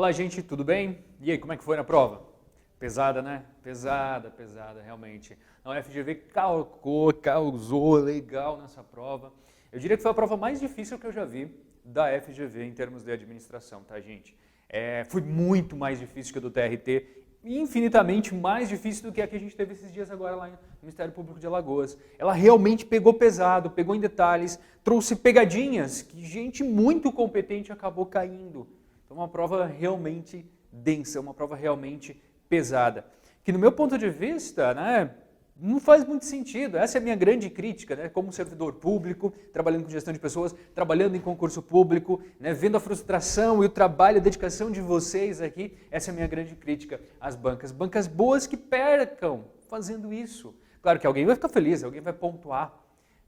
Olá, gente, tudo bem? E aí, como é que foi na prova? Pesada, né? Pesada, realmente. A FGV causou legal nessa prova. Eu diria que foi a prova mais difícil que eu já vi da FGV em termos de administração, tá, gente? Foi muito mais difícil que a do TRT, e infinitamente mais difícil do que a que a gente teve esses dias agora lá no Ministério Público de Alagoas. Ela realmente pegou pesado, pegou em detalhes, trouxe pegadinhas que gente muito competente acabou caindo. Então, uma prova realmente densa, uma prova realmente pesada. Que no meu ponto de vista, né, não faz muito sentido. Essa é a minha grande crítica, né, como servidor público, trabalhando com gestão de pessoas, trabalhando em concurso público, né, vendo a frustração e o trabalho, a dedicação de vocês aqui. Essa é a minha grande crítica às bancas. Bancas boas que percam fazendo isso. Claro que alguém vai ficar feliz, alguém vai pontuar.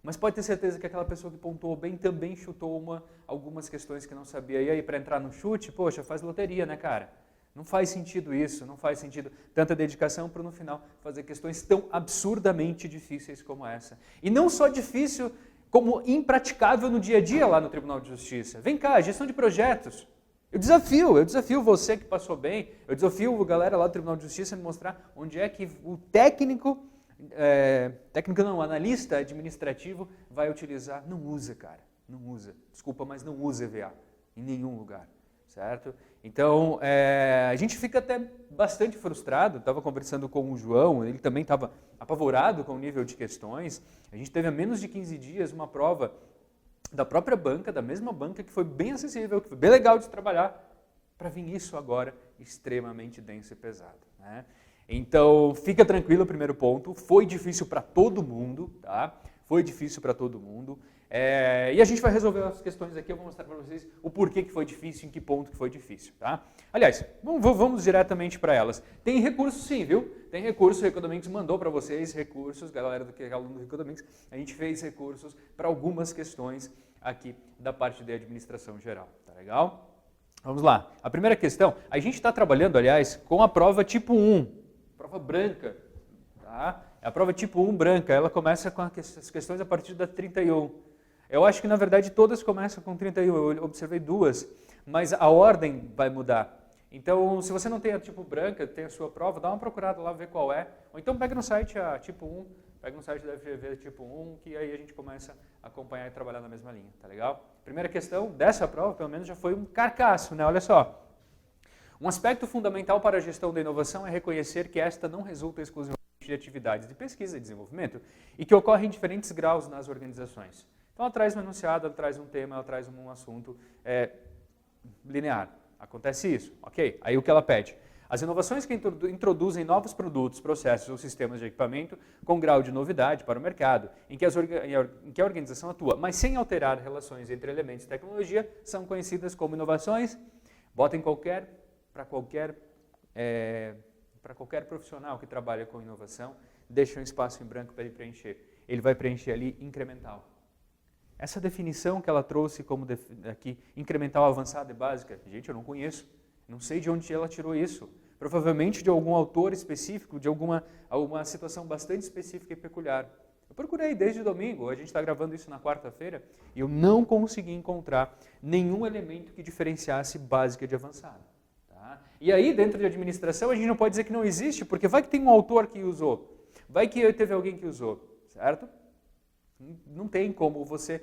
Mas pode ter certeza que aquela pessoa que pontuou bem também chutou algumas questões que não sabia. E aí, para entrar no chute, poxa, faz loteria, né, cara? Não faz sentido isso, não faz sentido tanta dedicação para no final fazer questões tão absurdamente difíceis como essa. E não só difícil, como impraticável no dia a dia lá no Tribunal de Justiça. Vem cá, gestão de projetos. Eu desafio você que passou bem, eu desafio a galera lá do Tribunal de Justiça a me mostrar onde é que o o analista administrativo vai utilizar. Não usa, cara, não usa. Desculpa, mas não usa EVA em nenhum lugar, certo? Então, a gente fica até bastante frustrado. Estava conversando com o João, ele também estava apavorado com o nível de questões. A gente teve há menos de 15 dias uma prova da própria banca, da mesma banca, que foi bem acessível, que foi bem legal de trabalhar, para vir isso agora extremamente denso e pesado, né? Então, fica tranquilo, o primeiro ponto, foi difícil para todo mundo, tá? Foi difícil para todo mundo. E a gente vai resolver as questões aqui, eu vou mostrar para vocês o porquê que foi difícil, em que ponto que foi difícil, tá? Aliás, vamos diretamente para elas. Tem recurso sim, viu? Tem recurso, o Reconomics mandou para vocês recursos, galera que é aluno do Reconomics, a gente fez recursos para algumas questões aqui da parte de administração geral, tá legal? Vamos lá. A primeira questão, a gente está trabalhando, aliás, com a prova tipo 1, prova branca, tá? A prova tipo 1 branca, ela começa com as questões a partir da 31. Eu acho que, na verdade, todas começam com 31, eu observei duas, mas a ordem vai mudar. Então, se você não tem a tipo branca, tem a sua prova, dá uma procurada lá, vê qual é. Ou então pega no site a tipo 1, pega no site da FGV tipo 1, que aí a gente começa a acompanhar e trabalhar na mesma linha, tá legal? Primeira questão dessa prova, pelo menos, já foi um carcaço, né? Olha só. Um aspecto fundamental para a gestão da inovação é reconhecer que esta não resulta exclusivamente de atividades de pesquisa e desenvolvimento e que ocorrem em diferentes graus nas organizações. Então, ela traz um enunciado, ela traz um tema, ela traz um assunto linear. Acontece isso, ok? Aí o que ela pede? As inovações que introduzem novos produtos, processos ou sistemas de equipamento com grau de novidade para o mercado, em que a organização atua, mas sem alterar relações entre elementos e tecnologia, são conhecidas como inovações. Botem para qualquer profissional que trabalha com inovação, deixa um espaço em branco para ele preencher. Ele vai preencher ali incremental. Essa definição que ela trouxe como aqui, incremental, avançada e básica, gente, eu não conheço. Não sei de onde ela tirou isso. Provavelmente de algum autor específico, de alguma situação bastante específica e peculiar. Eu procurei desde domingo, a gente está gravando isso na quarta-feira, e eu não consegui encontrar nenhum elemento que diferenciasse básica de avançada. Tá? E aí, dentro de administração, a gente não pode dizer que não existe, porque vai que tem um autor que usou, vai que teve alguém que usou, certo? Não tem como você,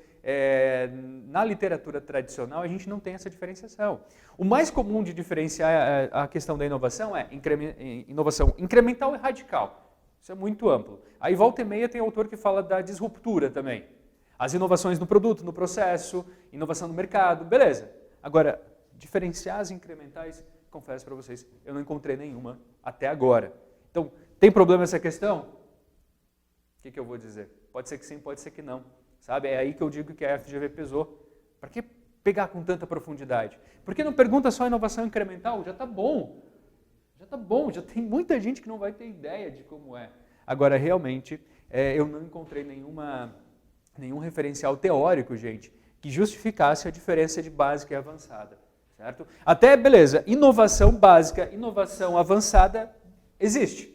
na literatura tradicional, a gente não tem essa diferenciação. O mais comum de diferenciar a questão da inovação é inovação incremental e radical. Isso é muito amplo. Aí volta e meia tem autor que fala da disruptura também. As inovações no produto, no processo, inovação no mercado, beleza. Agora, diferenciar as incrementais, confesso para vocês, eu não encontrei nenhuma até agora. Então, tem problema essa questão? O que eu vou dizer? Pode ser que sim, pode ser que não. Sabe? É aí que eu digo que a FGV pesou. Para que pegar com tanta profundidade? Por que não pergunta só inovação incremental? Já está bom. Já está bom. Já tem muita gente que não vai ter ideia de como é. Agora, realmente, eu não encontrei nenhum referencial teórico, gente, que justificasse a diferença de básica e avançada. Certo? Até, beleza, inovação básica, inovação avançada, existe.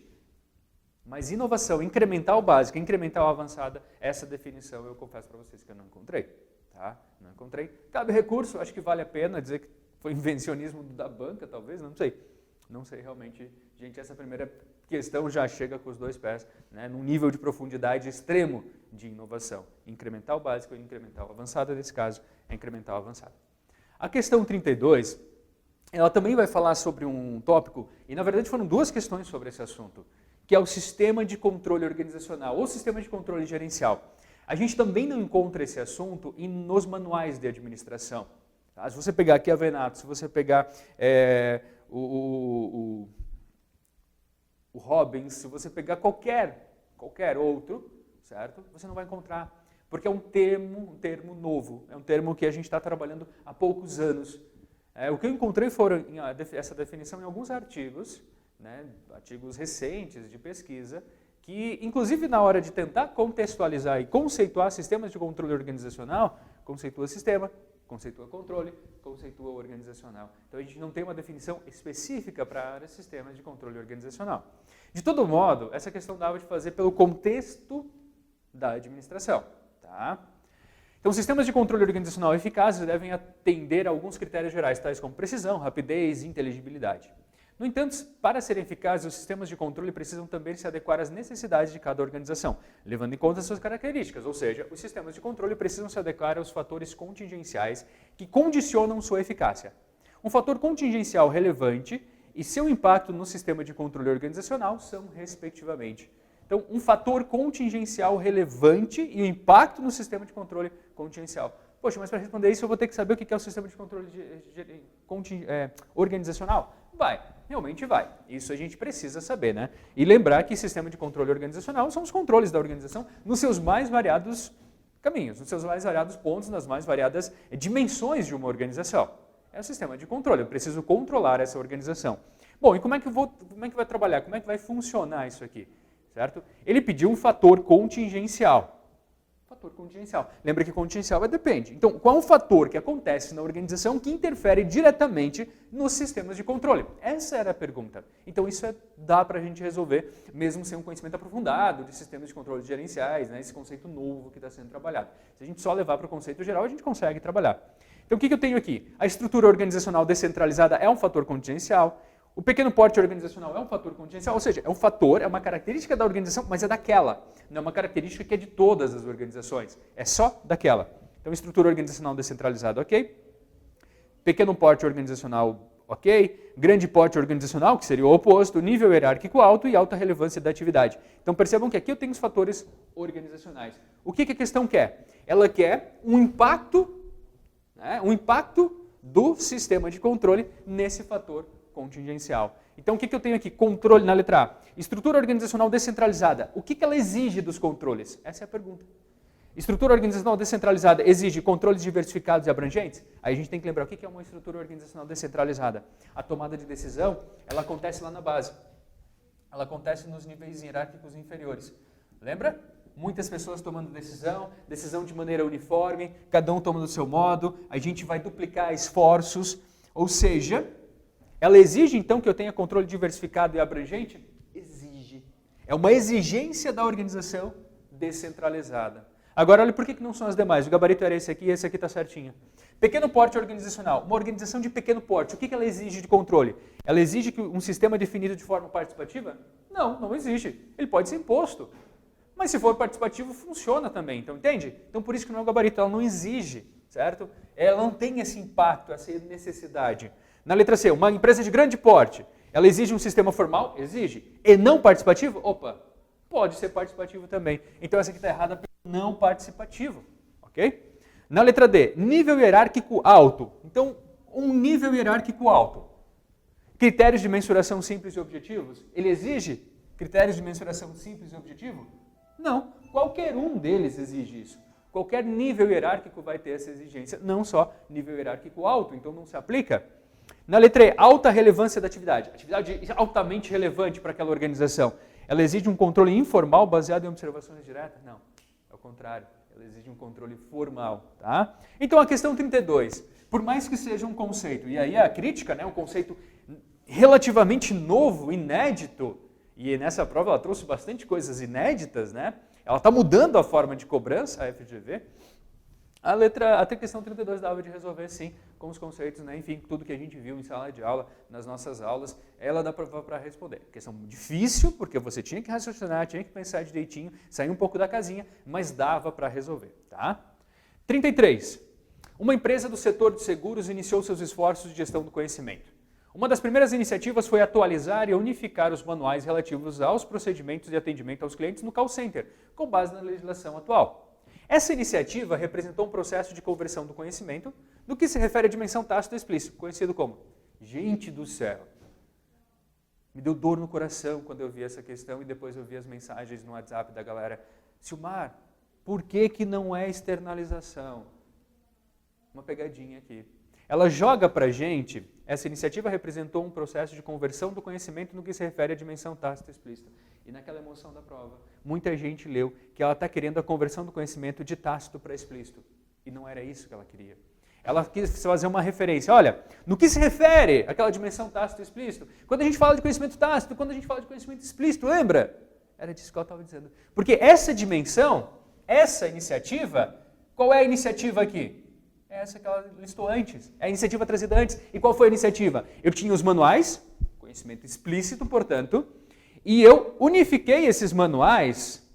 Mas inovação incremental básica, incremental avançada, essa definição eu confesso para vocês que eu não encontrei. Tá? Não encontrei. Cabe recurso, acho que vale a pena dizer que Foi invencionismo da banca, talvez, não sei. Não sei realmente. Gente, essa primeira questão já chega com os dois pés, né, num nível de profundidade extremo de inovação. Incremental básico e incremental avançada, nesse caso, é incremental avançada. A questão 32, ela também vai falar sobre um tópico, e na verdade foram duas questões sobre esse assunto, que é o sistema de controle organizacional ou sistema de controle gerencial. A gente também não encontra esse assunto nos manuais de administração. Tá? Se você pegar aqui a Venato, se você pegar o Robbins, se você pegar qualquer outro, certo? Você não vai encontrar, porque é um termo novo, é um termo que a gente está trabalhando há poucos anos. O que eu encontrei foram essa definição em alguns artigos, né, artigos recentes de pesquisa, que inclusive na hora de tentar contextualizar e conceituar sistemas de controle organizacional, conceitua sistema, conceitua controle, conceitua organizacional. Então a gente não tem uma definição específica para a área de sistemas de controle organizacional. De todo modo, essa questão dava de fazer pelo contexto da administração. Tá? Então, sistemas de controle organizacional eficazes devem atender a alguns critérios gerais, tais como precisão, rapidez e inteligibilidade. No entanto, para serem eficazes, os sistemas de controle precisam também se adequar às necessidades de cada organização, levando em conta suas características, ou seja, os sistemas de controle precisam se adequar aos fatores contingenciais que condicionam sua eficácia. Um fator contingencial relevante e seu impacto no sistema de controle organizacional são, respectivamente. Então, um fator contingencial relevante e o impacto no sistema de controle contingencial. Poxa, mas para responder isso eu vou ter que saber o que é o sistema de controle organizacional? Realmente vai. Isso a gente precisa saber, né? E lembrar que sistema de controle organizacional são os controles da organização nos seus mais variados caminhos, nos seus mais variados pontos, nas mais variadas dimensões de uma organização. É o sistema de controle, eu preciso controlar essa organização. Bom, e como é que vai trabalhar? Como é que vai funcionar isso aqui? Certo? Ele pediu um fator contingencial. Fator contingencial. Lembra que contingencial depende. Então, qual é o fator que acontece na organização que interfere diretamente nos sistemas de controle? Essa era a pergunta. Então, isso dá para a gente resolver, mesmo sem um conhecimento aprofundado de sistemas de controle gerenciais, né, esse conceito novo que está sendo trabalhado. Se a gente só levar para o conceito geral, a gente consegue trabalhar. Então, o que eu tenho aqui? A estrutura organizacional descentralizada é um fator contingencial. O pequeno porte organizacional é um fator contingencial, ou seja, é um fator, é uma característica da organização, mas é daquela. Não é uma característica que é de todas as organizações, é só daquela. Então, estrutura organizacional descentralizada, ok. Pequeno porte organizacional, ok. Grande porte organizacional, que seria o oposto, nível hierárquico alto e alta relevância da atividade. Então, percebam que aqui eu tenho os fatores organizacionais. O que a questão quer? Ela quer um impacto, né, do sistema de controle nesse fator contingencial. Então, o que eu tenho aqui? Controle na letra A. Estrutura organizacional descentralizada. O que ela exige dos controles? Essa é a pergunta. Estrutura organizacional descentralizada exige controles diversificados e abrangentes? Aí a gente tem que lembrar o que é uma estrutura organizacional descentralizada. A tomada de decisão, ela acontece lá na base. Ela acontece nos níveis hierárquicos inferiores. Lembra? Muitas pessoas tomando decisão de maneira uniforme, cada um toma do seu modo, a gente vai duplicar esforços, ou seja, ela exige, então, que eu tenha controle diversificado e abrangente? Exige. É uma exigência da organização descentralizada. Agora, olha por que não são as demais. O gabarito era esse aqui e esse aqui está certinho. Pequeno porte organizacional. Uma organização de pequeno porte, o que ela exige de controle? Ela exige que um sistema definido de forma participativa? Não, não exige. Ele pode ser imposto. Mas se for participativo, funciona também. Então, entende? Então, por isso que não é o gabarito. Ela não exige, certo? Ela não tem esse impacto, essa necessidade. Na letra C, uma empresa de grande porte, ela exige um sistema formal? Exige. E não participativo? Opa, pode ser participativo também. Então essa aqui está errada pelo não participativo, ok? Na letra D, nível hierárquico alto. Então, um nível hierárquico alto. Critérios de mensuração simples e objetivos? Ele exige critérios de mensuração simples e objetivo? Não, qualquer um deles exige isso. Qualquer nível hierárquico vai ter essa exigência, não só nível hierárquico alto, então não se aplica. Na letra E, alta relevância da atividade. Atividade altamente relevante para aquela organização. Ela exige um controle informal baseado em observações diretas? Não, é o contrário. Ela exige um controle formal. Tá? Então, a questão 32. Por mais que seja um conceito, e aí a crítica, né, um conceito relativamente novo, inédito, e nessa prova ela trouxe bastante coisas inéditas, né? Ela está mudando a forma de cobrança, a FGV. A questão 32 dava de resolver sim, com os conceitos, né? Enfim, tudo que a gente viu em sala de aula, nas nossas aulas, ela dá para responder. Questão difícil, porque você tinha que raciocinar, tinha que pensar direitinho, sair um pouco da casinha, mas dava para resolver, tá? 33. Uma empresa do setor de seguros iniciou seus esforços de gestão do conhecimento. Uma das primeiras iniciativas foi atualizar e unificar os manuais relativos aos procedimentos de atendimento aos clientes no call center, com base na legislação atual. Essa iniciativa representou um processo de conversão do conhecimento no que se refere à dimensão tácita explícita, conhecido como gente do céu. Me deu dor no coração quando eu vi essa questão e depois eu vi as mensagens no WhatsApp da galera. Silmar, por que não é externalização? Uma pegadinha aqui. Ela joga para a gente, essa iniciativa representou um processo de conversão do conhecimento no que se refere à dimensão tácita explícita. E naquela emoção da prova, muita gente leu que ela está querendo a conversão do conhecimento de tácito para explícito. E não era isso que ela queria. Ela quis fazer uma referência. Olha, no que se refere àquela dimensão tácito explícito? Quando a gente fala de conhecimento tácito, quando a gente fala de conhecimento explícito, lembra? Era disso que ela estava dizendo. Porque essa dimensão, essa iniciativa, qual é a iniciativa aqui? É essa que ela listou antes. É a iniciativa trazida antes. E qual foi a iniciativa? Eu tinha os manuais, conhecimento explícito, portanto, e eu unifiquei esses manuais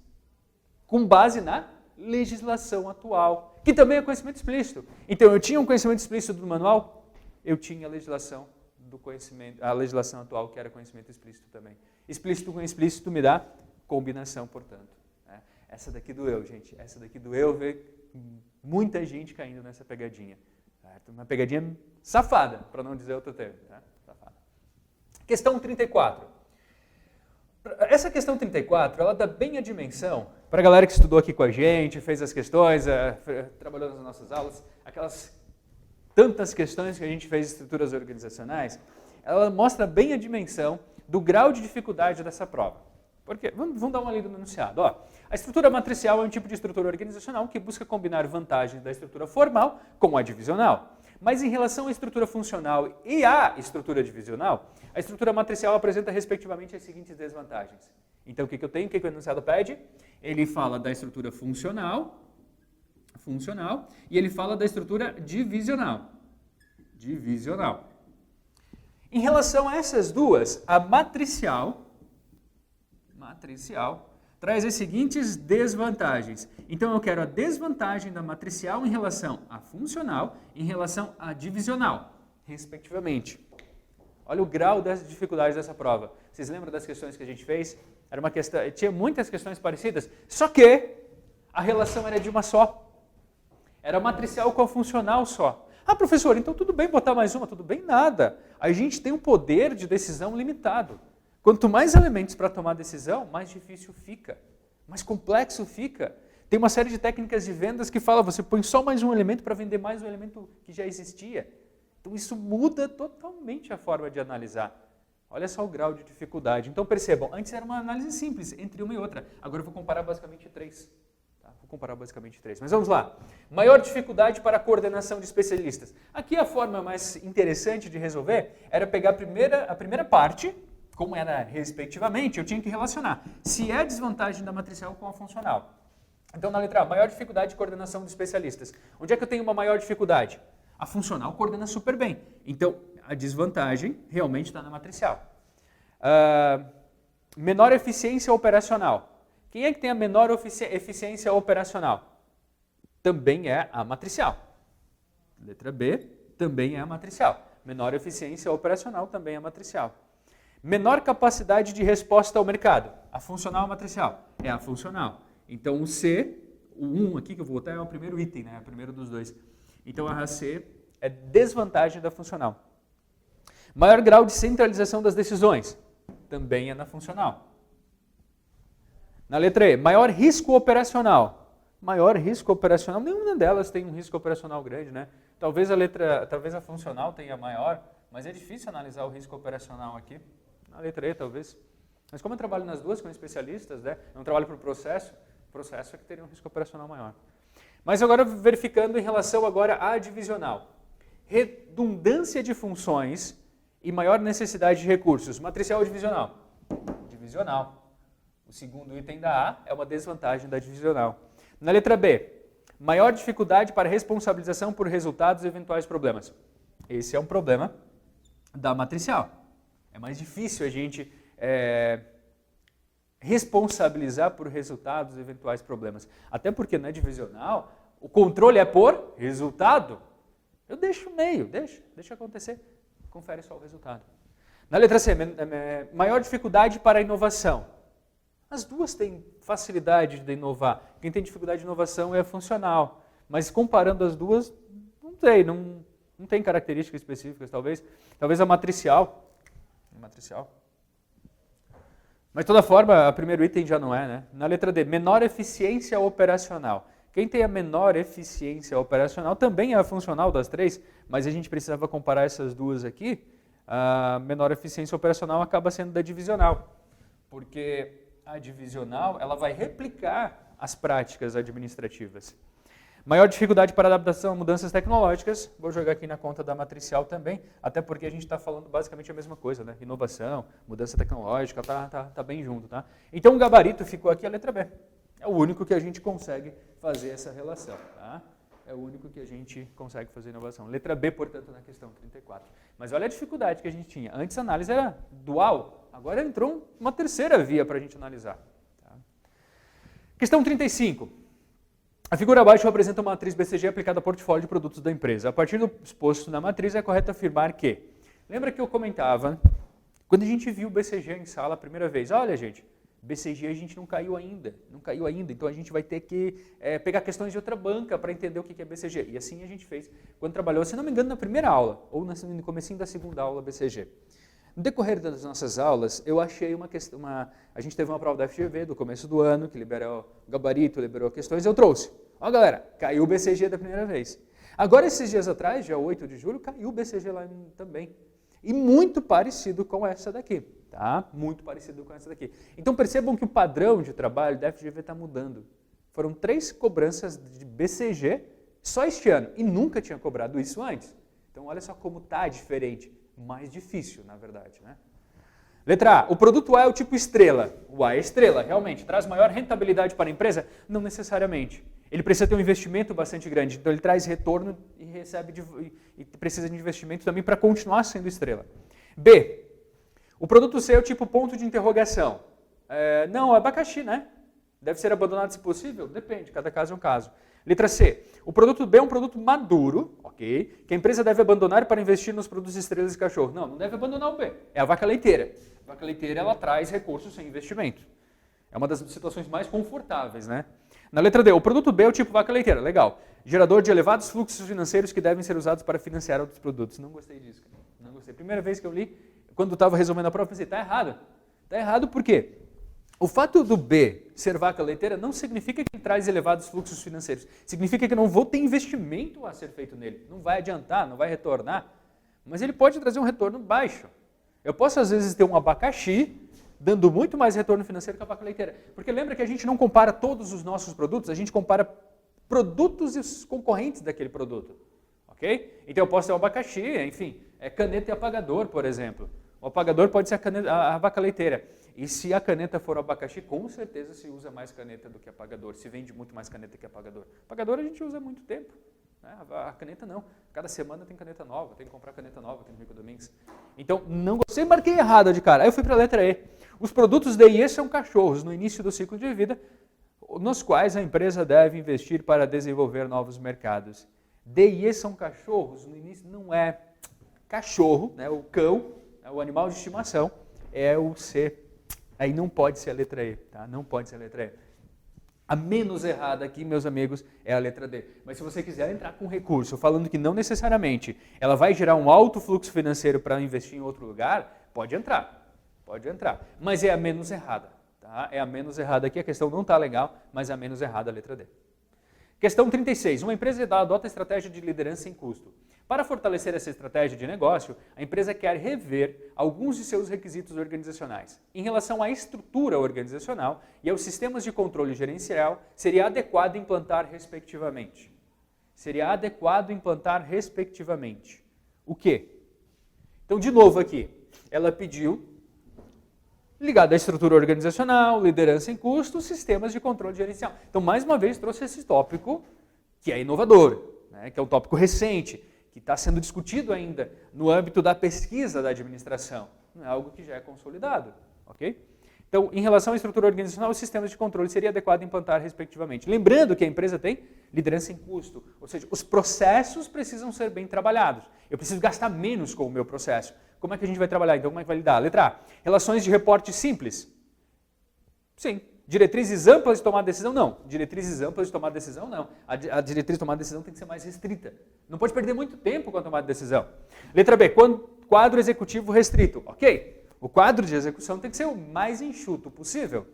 com base na legislação atual, que também é conhecimento explícito. Então, eu tinha um conhecimento explícito do manual, eu tinha a legislação do conhecimento, a legislação atual, que era conhecimento explícito também. Explícito com explícito me dá combinação, portanto. Essa daqui doeu, gente. Essa daqui doeu ver muita gente caindo nessa pegadinha. Certo? Uma pegadinha safada, para não dizer outro termo. Né? Safada. Questão 34. Essa questão 34, ela dá bem a dimensão, para a galera que estudou aqui com a gente, fez as questões, trabalhou nas nossas aulas, aquelas tantas questões que a gente fez de estruturas organizacionais, ela mostra bem a dimensão do grau de dificuldade dessa prova. Por quê? Vamos dar uma lida no enunciado. Ó, a estrutura matricial é um tipo de estrutura organizacional que busca combinar vantagens da estrutura formal com a divisional. Mas em relação à estrutura funcional e à estrutura divisional, a estrutura matricial apresenta respectivamente as seguintes desvantagens. Então o que eu tenho? O que o enunciado pede? Ele fala da estrutura funcional, e ele fala da estrutura divisional. Em relação a essas duas, a matricial traz as seguintes desvantagens. Então, eu quero a desvantagem da matricial em relação à funcional, em relação à divisional, respectivamente. Olha o grau das dificuldades dessa prova. Vocês lembram das questões que a gente fez? Era uma questão, tinha muitas questões parecidas, só que a relação era de uma só. Era matricial com a funcional só. Ah, professor, então tudo bem botar mais uma? Tudo bem, nada. A gente tem um poder de decisão limitado. Quanto mais elementos para tomar decisão, mais difícil fica, mais complexo fica. Tem uma série de técnicas de vendas que fala, você põe só mais um elemento para vender mais um elemento que já existia. Então isso muda totalmente a forma de analisar. Olha só o grau de dificuldade. Então percebam, antes era uma análise simples entre uma e outra. Agora eu vou comparar basicamente três. Mas vamos lá. Maior dificuldade para a coordenação de especialistas. Aqui a forma mais interessante de resolver era pegar a primeira parte, como era respectivamente, eu tinha que relacionar se é a desvantagem da matricial com a funcional. Então, na letra A, maior dificuldade de coordenação de especialistas. Onde é que eu tenho uma maior dificuldade? A funcional coordena super bem. Então, a desvantagem realmente está na matricial. Menor eficiência operacional. Quem é que tem a menor eficiência operacional? Também é a matricial. Letra B, também é a matricial. Menor eficiência operacional também é a matricial. Menor capacidade de resposta ao mercado. A funcional ou a matricial? É a funcional. Então o C, o 1 aqui que eu vou botar é o primeiro item, né? É o primeiro dos dois. Então a C é desvantagem da funcional. Maior grau de centralização das decisões. Também é na funcional. Na letra E, maior risco operacional. Maior risco operacional, nenhuma delas tem um risco operacional grande, né? Talvez a funcional tenha maior, mas é difícil analisar o risco operacional aqui. Na letra E, talvez. Mas como eu trabalho nas duas com especialistas, né? Não trabalho para o processo é que teria um risco operacional maior. Mas agora verificando em relação agora à divisional. Redundância de funções e maior necessidade de recursos. Matricial ou divisional? Divisional. O segundo item da A é uma desvantagem da divisional. Na letra B, Maior dificuldade para responsabilização por resultados e eventuais problemas. Esse é um problema da matricial. É mais difícil a gente responsabilizar por resultados e eventuais problemas. Até porque na divisional, o controle é por resultado. Eu deixo o meio, deixa acontecer. Confere só o resultado. Na letra C, maior dificuldade para a inovação. As duas têm facilidade de inovar. Quem tem dificuldade de inovação é funcional. Mas comparando as duas, não tem características específicas, talvez. Talvez a matricial. Mas de toda forma, o primeiro item já não é, né? Na letra D, menor eficiência operacional. Quem tem a menor eficiência operacional também é a funcional das três, mas a gente precisava comparar essas duas aqui. A menor eficiência operacional acaba sendo da divisional, porque a divisional ela vai replicar as práticas administrativas. Maior dificuldade para adaptação a mudanças tecnológicas, vou jogar aqui na conta da matricial também, até porque a gente está falando basicamente a mesma coisa, né? Inovação, mudança tecnológica, tá bem junto, tá? Então o gabarito ficou aqui a letra B. É o único que a gente consegue fazer essa relação, tá? É o único que a gente consegue fazer inovação. Letra B, portanto, na questão 34. Mas olha a dificuldade que a gente tinha. Antes a análise era dual, agora entrou uma terceira via para a gente analisar. Tá? Questão 35. A figura abaixo representa uma matriz BCG aplicada ao portfólio de produtos da empresa. A partir do exposto na matriz, é correto afirmar que... Lembra que eu comentava, quando a gente viu o BCG em sala a primeira vez, olha, gente, BCG a gente não caiu ainda, então a gente vai ter que pegar questões de outra banca para entender o que é BCG. E assim a gente fez quando trabalhou, se não me engano, na primeira aula, ou no comecinho da segunda aula BCG. No decorrer das nossas aulas, eu achei uma questão, a gente teve uma prova da FGV do começo do ano, que liberou o gabarito, liberou questões, eu trouxe. Ó galera, caiu o BCG da primeira vez. Agora esses dias atrás, dia 8 de julho, caiu o BCG lá também. E muito parecido com essa daqui, tá? Muito parecido com essa daqui. Então percebam que o padrão de trabalho da FGV está mudando. Foram 3 cobranças de BCG só este ano, e nunca tinha cobrado isso antes. Então olha só como está diferente. Mais difícil, na verdade, né? Letra A. O produto A é o tipo estrela. O A é estrela, realmente. Traz maior rentabilidade para a empresa? Não necessariamente. Ele precisa ter um investimento bastante grande. Então ele traz retorno e e precisa de investimento também para continuar sendo estrela. B. O produto C é o tipo ponto de interrogação. Não, é abacaxi, né? Deve ser abandonado se possível? Depende, cada caso é um caso. Letra C. O produto B é um produto maduro, ok? Que a empresa deve abandonar para investir nos produtos estrelas de cachorro. Não deve abandonar o B. É a vaca leiteira. A vaca leiteira, ela traz recursos sem investimento. É uma das situações mais confortáveis, né? Na letra D, o produto B é o tipo vaca leiteira. Legal. Gerador de elevados fluxos financeiros que devem ser usados para financiar outros produtos. Não gostei disso, cara. Não gostei. Primeira vez que eu li, quando estava resolvendo a prova, eu pensei, tá errado. Tá errado por quê? O fato do B ser vaca leiteira não significa que ele traz elevados fluxos financeiros. Significa que eu não vou ter investimento a ser feito nele. Não vai adiantar, não vai retornar. Mas ele pode trazer um retorno baixo. Eu posso, às vezes, ter um abacaxi dando muito mais retorno financeiro que a vaca leiteira. Porque lembra que a gente não compara todos os nossos produtos, a gente compara produtos e os concorrentes daquele produto. Ok? Então eu posso ter um abacaxi, enfim, caneta e apagador, por exemplo. O apagador pode ser a vaca leiteira. E se a caneta for o abacaxi, com certeza se usa mais caneta do que apagador. Se vende muito mais caneta que apagador. Apagador a gente usa há muito tempo. Né? A caneta não. Cada semana tem caneta nova. Tem que comprar caneta nova aqui no Rico Domingues. Então, não gostei, marquei errado de cara. Aí eu fui para a letra E. Os produtos D e E são cachorros no início do ciclo de vida, nos quais a empresa deve investir para desenvolver novos mercados. D e E são cachorros no início, não é cachorro, né? O cão, o animal de estimação, é o C. Aí não pode ser a letra E, tá? Não pode ser a letra E. A menos errada aqui, meus amigos, é a letra D. Mas se você quiser entrar com recurso, falando que não necessariamente ela vai gerar um alto fluxo financeiro para investir em outro lugar, pode entrar. Pode entrar. Mas é a menos errada. Tá? É a menos errada aqui, a questão não está legal, mas é a menos errada a letra D. Questão 36. Uma empresa adota estratégia de liderança em custo. Para fortalecer essa estratégia de negócio, a empresa quer rever alguns de seus requisitos organizacionais. Em relação à estrutura organizacional e aos sistemas de controle gerencial, seria adequado implantar respectivamente. O quê? Então, de novo aqui, ela pediu, ligado à estrutura organizacional, liderança em custo, sistemas de controle gerencial. Então, mais uma vez, trouxe esse tópico que é inovador, né, que é um tópico recente, que está sendo discutido ainda no âmbito da pesquisa da administração. Não é algo que já é consolidado, ok? Então, em relação à estrutura organizacional, os sistemas de controle seria adequado implantar respectivamente. Lembrando que a empresa tem liderança em custo, ou seja, os processos precisam ser bem trabalhados. Eu preciso gastar menos com o meu processo. Como é que a gente vai trabalhar? Então, como é que vai lidar? Letra A, relações de reporte simples. Sim. Diretrizes amplas de tomar decisão? Não. Diretrizes amplas de tomar decisão? Não. A diretriz de tomar decisão tem que ser mais restrita. Não pode perder muito tempo com a tomada de decisão. Letra B, quadro executivo restrito. Ok. O quadro de execução tem que ser o mais enxuto possível.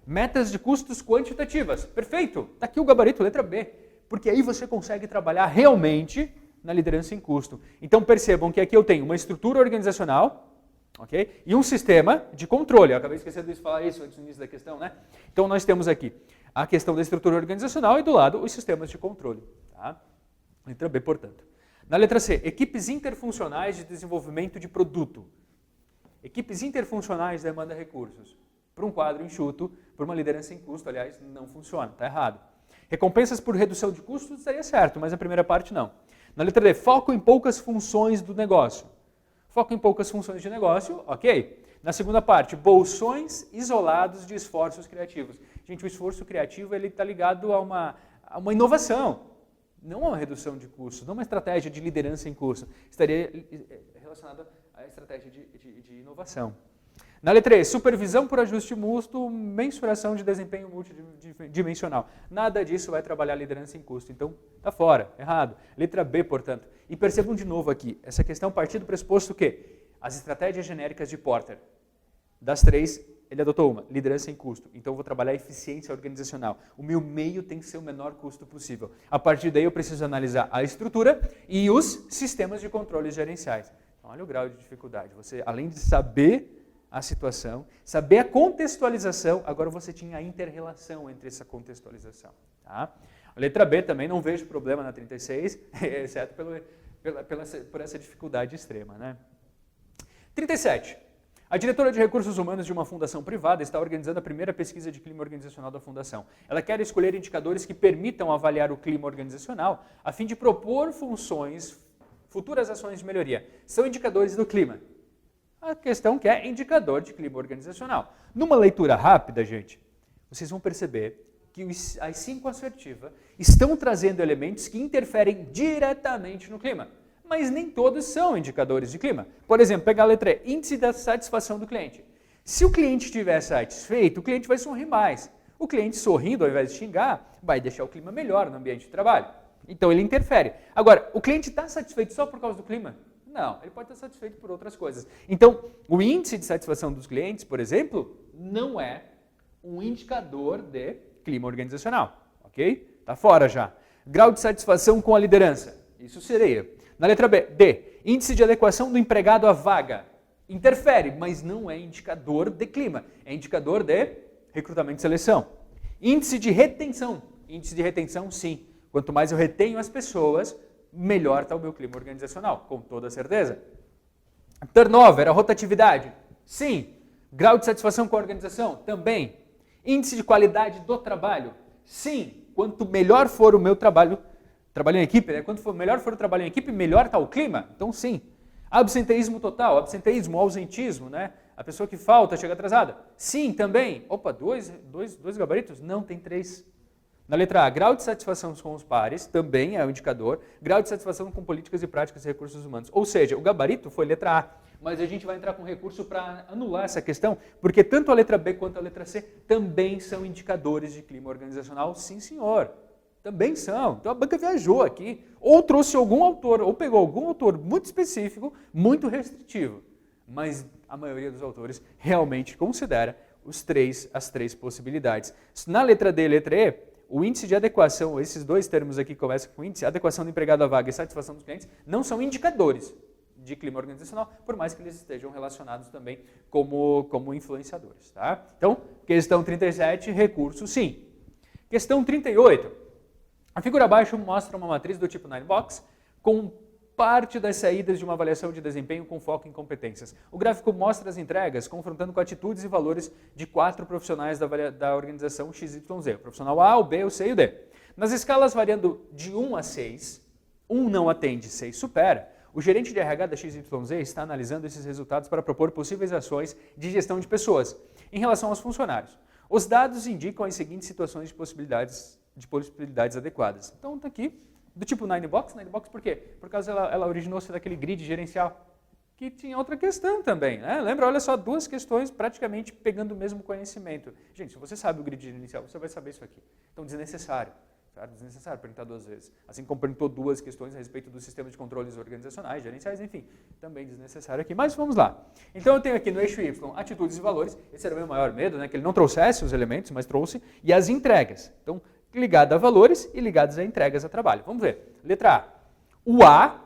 Metas de custos quantitativas. Perfeito. Está aqui o gabarito, letra B. Porque aí você consegue trabalhar realmente na liderança em custo. Então percebam que aqui eu tenho uma estrutura organizacional, ok? E um sistema de controle. Eu acabei esquecendo de falar isso antes do início da questão, né? Então nós temos aqui a questão da estrutura organizacional e do lado os sistemas de controle. Tá? Letra B, portanto. Na letra C, equipes interfuncionais de desenvolvimento de produto. Equipes interfuncionais demandam recursos. Para um quadro enxuto, por uma liderança em custo, aliás, não funciona, está errado. Recompensas por redução de custos estaria certo, mas a primeira parte não. Na letra D, foco em poucas funções do negócio. Foco em poucas funções de negócio, ok. Na segunda parte, bolsões isolados de esforços criativos. Gente, o esforço criativo está ligado a uma inovação, não a uma redução de custos, não uma estratégia de liderança em custo. Estaria relacionado à estratégia de inovação. Na letra E, supervisão por ajuste mútuo, mensuração de desempenho multidimensional. Nada disso vai trabalhar liderança em custo, então está fora, errado. Letra B, portanto. E percebam de novo aqui, essa questão partir do pressuposto que as estratégias genéricas de Porter, das três, ele adotou uma, liderança em custo. Então eu vou trabalhar eficiência organizacional. O meu meio tem que ser o menor custo possível. A partir daí eu preciso analisar a estrutura e os sistemas de controles gerenciais. Então, olha o grau de dificuldade. Você, além de saber a situação, saber a contextualização, agora você tinha a inter-relação entre essa contextualização. Tá? A letra B também não vejo problema na 36, exceto por essa dificuldade extrema. Né? 37. A diretora de recursos humanos de uma fundação privada está organizando a primeira pesquisa de clima organizacional da fundação. Ela quer escolher indicadores que permitam avaliar o clima organizacional a fim de propor futuras ações de melhoria. São indicadores do clima. A questão que é indicador de clima organizacional. Numa leitura rápida, gente, vocês vão perceber que as 5 assertivas estão trazendo elementos que interferem diretamente no clima, mas nem todos são indicadores de clima. Por exemplo, pegar a letra E, índice da satisfação do cliente. Se o cliente estiver satisfeito, o cliente vai sorrir mais. O cliente sorrindo, ao invés de xingar, vai deixar o clima melhor no ambiente de trabalho. Então ele interfere. Agora, o cliente está satisfeito só por causa do clima? Não, ele pode estar satisfeito por outras coisas. Então, o índice de satisfação dos clientes, por exemplo, não é um indicador de clima organizacional, ok? Está fora já. Grau de satisfação com a liderança, isso seria. Na letra B, D, índice de adequação do empregado à vaga. Interfere, mas não é indicador de clima, é indicador de recrutamento e seleção. Índice de retenção, sim. Quanto mais eu retenho as pessoas, melhor está o meu clima organizacional, com toda certeza. Turnover, a rotatividade, sim. Grau de satisfação com a organização, também. Índice de qualidade do trabalho, sim. Quanto melhor for o meu trabalho em equipe, né? Quanto melhor for o trabalho em equipe, melhor está o clima, então sim. Absenteísmo total, ausentismo, né? A pessoa que falta, chega atrasada, sim, também. Opa, dois gabaritos? Não, tem 3. Na letra A, grau de satisfação com os pares, também é um indicador. Grau de satisfação com políticas e práticas e recursos humanos. Ou seja, o gabarito foi letra A, mas a gente vai entrar com recurso para anular essa questão, porque tanto a letra B quanto a letra C também são indicadores de clima organizacional, sim senhor. Também são. Então a banca viajou aqui, ou trouxe algum autor, ou pegou algum autor muito específico, muito restritivo. Mas a maioria dos autores realmente considera as 3 possibilidades. Na letra D e letra E, o índice de adequação, esses 2 termos aqui que começam com índice, adequação do empregado à vaga e satisfação dos clientes, não são indicadores de clima organizacional, por mais que eles estejam relacionados também como influenciadores. Tá? Então, questão 37, recurso sim. Questão 38. A figura abaixo mostra uma matriz do tipo 9box com parte das saídas de uma avaliação de desempenho com foco em competências. O gráfico mostra as entregas confrontando com atitudes e valores de 4 profissionais da organização XYZ. O profissional A, o B, o C e o D. Nas escalas variando de 1 a 6, 1 não atende, 6 supera, o gerente de RH da XYZ está analisando esses resultados para propor possíveis ações de gestão de pessoas em relação aos funcionários. Os dados indicam as seguintes situações de possibilidades adequadas. Então está aqui, do tipo Ninebox. Ninebox por quê? Por causa ela originou-se daquele grid gerencial, que tinha outra questão também. Né? Lembra? Olha só, duas questões praticamente pegando o mesmo conhecimento. Gente, se você sabe o grid gerencial, você vai saber isso aqui. Então, desnecessário. Certo? Desnecessário perguntar duas vezes. Assim como perguntou duas questões a respeito do sistema de controles organizacionais, gerenciais, enfim. Também desnecessário aqui. Mas vamos lá. Então, eu tenho aqui no eixo Y atitudes e valores. Esse era o meu maior medo, né? Que ele não trouxesse os elementos, mas trouxe. E as entregas. Então, ligado a valores e ligados a entregas a trabalho. Vamos ver. Letra A. O A,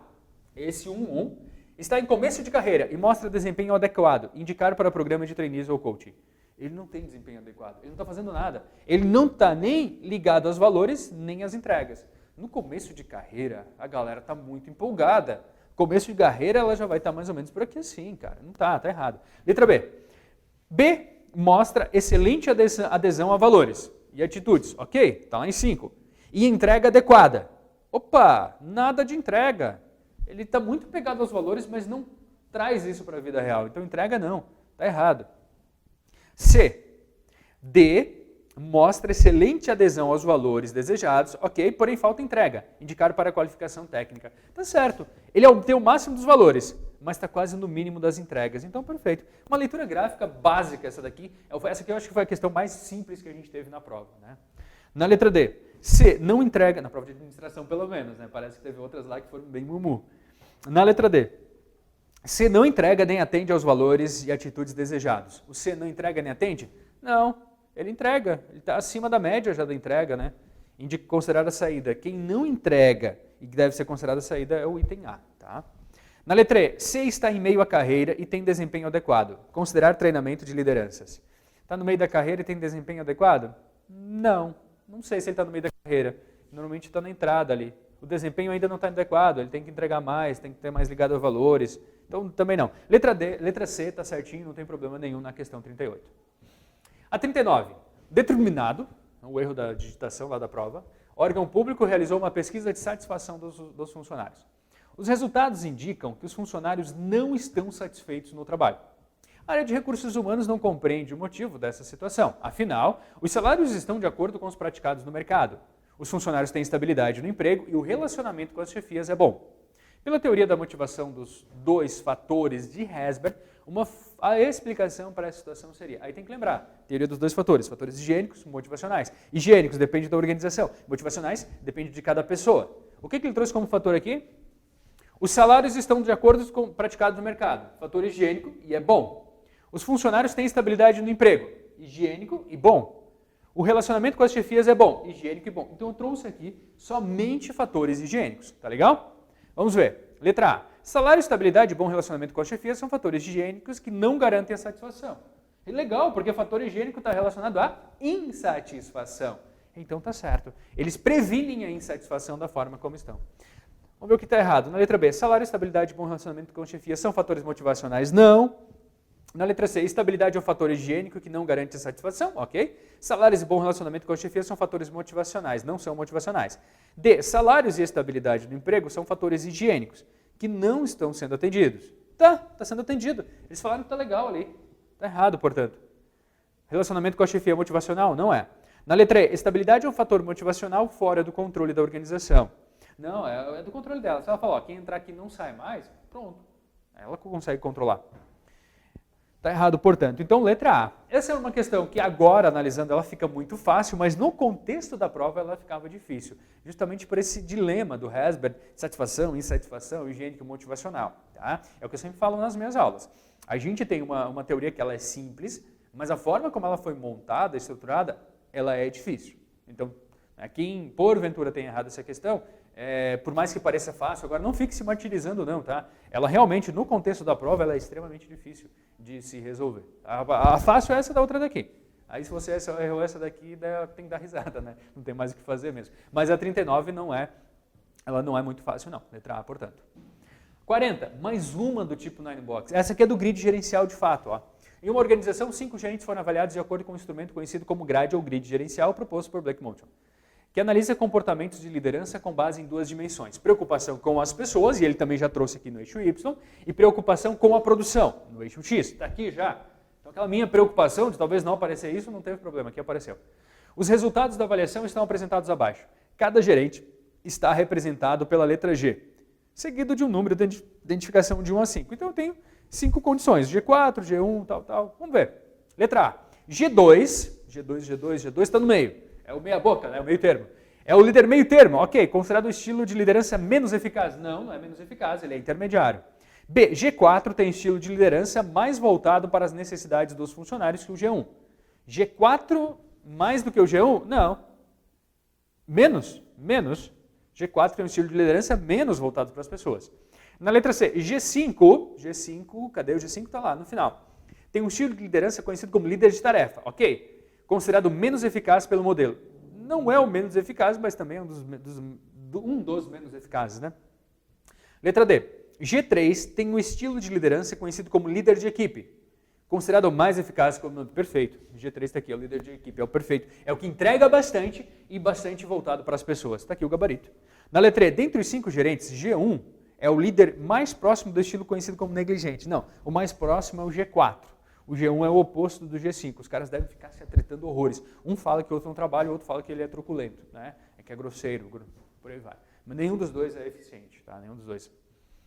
esse 1, está em começo de carreira e mostra desempenho adequado, indicar para programa de trainees ou coaching. Ele não tem desempenho adequado, ele não está fazendo nada. Ele não está nem ligado aos valores, nem às entregas. No começo de carreira, a galera está muito empolgada. Começo de carreira, ela já vai estar mais ou menos por aqui assim, cara. Não está errado. Letra B. B mostra excelente adesão a valores e atitudes. Ok, está lá em 5. E entrega adequada. Opa, nada de entrega. Ele está muito pegado aos valores, mas não traz isso para a vida real. Então, entrega não, está errado. C. D. Mostra excelente adesão aos valores desejados, ok, porém falta entrega, indicar para a qualificação técnica. Tá certo, ele tem o máximo dos valores, mas está quase no mínimo das entregas. Então, perfeito. Uma leitura gráfica básica essa daqui. Essa aqui eu acho que foi a questão mais simples que a gente teve na prova. Né? Na letra D. C. Não entrega, na prova de administração pelo menos, né? Parece que teve outras lá que foram bem mumu. Na letra D, C não entrega nem atende aos valores e atitudes desejados. O C não entrega nem atende? Não, ele entrega. Ele está acima da média já da entrega, né? Indica considerar a saída. Quem não entrega e que deve ser considerada a saída é o item A. Tá? Na letra E, C está em meio à carreira e tem desempenho adequado. Considerar treinamento de lideranças. Está no meio da carreira e tem desempenho adequado? Não, não sei se ele está no meio da carreira. Normalmente está na entrada ali. O desempenho ainda não está adequado, ele tem que entregar mais, tem que ter mais ligado a valores. Então, também não. Letra C está certinho, não tem problema nenhum na questão 38. A 39. Determinado, o erro da digitação lá da prova, órgão público realizou uma pesquisa de satisfação dos funcionários. Os resultados indicam que os funcionários não estão satisfeitos no trabalho. A área de recursos humanos não compreende o motivo dessa situação. Afinal, os salários estão de acordo com os praticados no mercado. Os funcionários têm estabilidade no emprego e o relacionamento com as chefias é bom. Pela teoria da motivação dos 2 fatores de Herzberg, a explicação para essa situação seria, aí tem que lembrar, teoria dos 2 fatores, fatores higiênicos, motivacionais. Higiênicos depende da organização, motivacionais depende de cada pessoa. O que ele trouxe como fator aqui? Os salários estão de acordo com o praticado no mercado, fator higiênico e é bom. Os funcionários têm estabilidade no emprego, higiênico e bom. O relacionamento com as chefias é bom, higiênico e bom. Então eu trouxe aqui somente fatores higiênicos, tá legal? Vamos ver. Letra A. Salário, estabilidade e bom relacionamento com as chefias são fatores higiênicos que não garantem a satisfação. É legal, porque o fator higiênico está relacionado à insatisfação. Então tá certo. Eles previnem a insatisfação da forma como estão. Vamos ver o que está errado. Na letra B. Salário, estabilidade e bom relacionamento com as chefias são fatores motivacionais? Não. Na letra C, estabilidade é um fator higiênico que não garante a satisfação, ok? Salários e bom relacionamento com a chefia são fatores motivacionais, não são motivacionais. D, salários e estabilidade do emprego são fatores higiênicos que não estão sendo atendidos. Tá sendo atendido. Eles falaram que tá legal ali. Tá errado, portanto. Relacionamento com a chefia é motivacional? Não é. Na letra E, estabilidade é um fator motivacional fora do controle da organização. Não, é do controle dela. Se ela falar, ó, quem entrar aqui não sai mais, pronto. Ela consegue controlar. Está errado, portanto. Então, letra A. Essa é uma questão que agora, analisando, ela fica muito fácil, mas no contexto da prova ela ficava difícil. Justamente por esse dilema do Herzberg, satisfação, insatisfação, higiênico e motivacional. Tá? É o que eu sempre falo nas minhas aulas. A gente tem uma teoria que ela é simples, mas a forma como ela foi montada, estruturada, ela é difícil. Então, quem porventura tem errado essa questão, por mais que pareça fácil, agora não fique se martirizando não, tá? Ela realmente, no contexto da prova, ela é extremamente difícil de se resolver. A fácil é essa da outra daqui. Aí se você errou essa daqui, tem que dar risada, né? Não tem mais o que fazer mesmo. Mas a 39 ela não é muito fácil não, letra A, portanto. 40, mais uma do tipo Ninebox. Essa aqui é do grid gerencial de fato, ó. Em uma organização, 5 gerentes foram avaliados de acordo com um instrumento conhecido como grade ou grid gerencial proposto por Black Motion. que analisa comportamentos de liderança com base em duas dimensões. Preocupação com as pessoas, e ele também já trouxe aqui no eixo Y, e preocupação com a produção, no eixo X. Está aqui já. Então, aquela minha preocupação de talvez não aparecer isso, não teve problema, aqui apareceu. Os resultados da avaliação estão apresentados abaixo. Cada gerente está representado pela letra G, seguido de um número de identificação de 1 a 5. Então, eu tenho 5 condições, G4, G1, tal, tal. Vamos ver. Letra A, G2 está no meio. É o meia boca, né? O meio termo. É o líder meio termo, ok. Considerado o estilo de liderança menos eficaz. Não, não é menos eficaz, ele é intermediário. B, G4 tem estilo de liderança mais voltado para as necessidades dos funcionários que o G1. G4 mais do que o G1? Não. Menos. G4 tem um estilo de liderança menos voltado para as pessoas. Na letra C, G5, cadê o G5? Está lá no final. Tem um estilo de liderança conhecido como líder de tarefa, ok. Considerado menos eficaz pelo modelo. Não é o menos eficaz, mas também é um dos menos eficazes, né? Letra D. G3 tem um estilo de liderança conhecido como líder de equipe. Considerado o mais eficaz como perfeito. G3 está aqui, é o líder de equipe, é o perfeito. É o que entrega bastante e bastante voltado para as pessoas. Está aqui o gabarito. Na letra E, dentre os 5 gerentes, G1 é o líder mais próximo do estilo conhecido como negligente. Não, o mais próximo é o G4. O G1 é o oposto do G5. Os caras devem ficar se atretando horrores. Um fala que o outro não trabalha, o outro fala que ele é truculento, né? É que é grosseiro, por aí vai. Mas nenhum dos dois é eficiente, tá? Nenhum dos dois.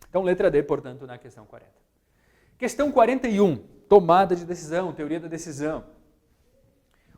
Então, letra D, portanto, na questão 40. Questão 41. Tomada de decisão, teoria da decisão.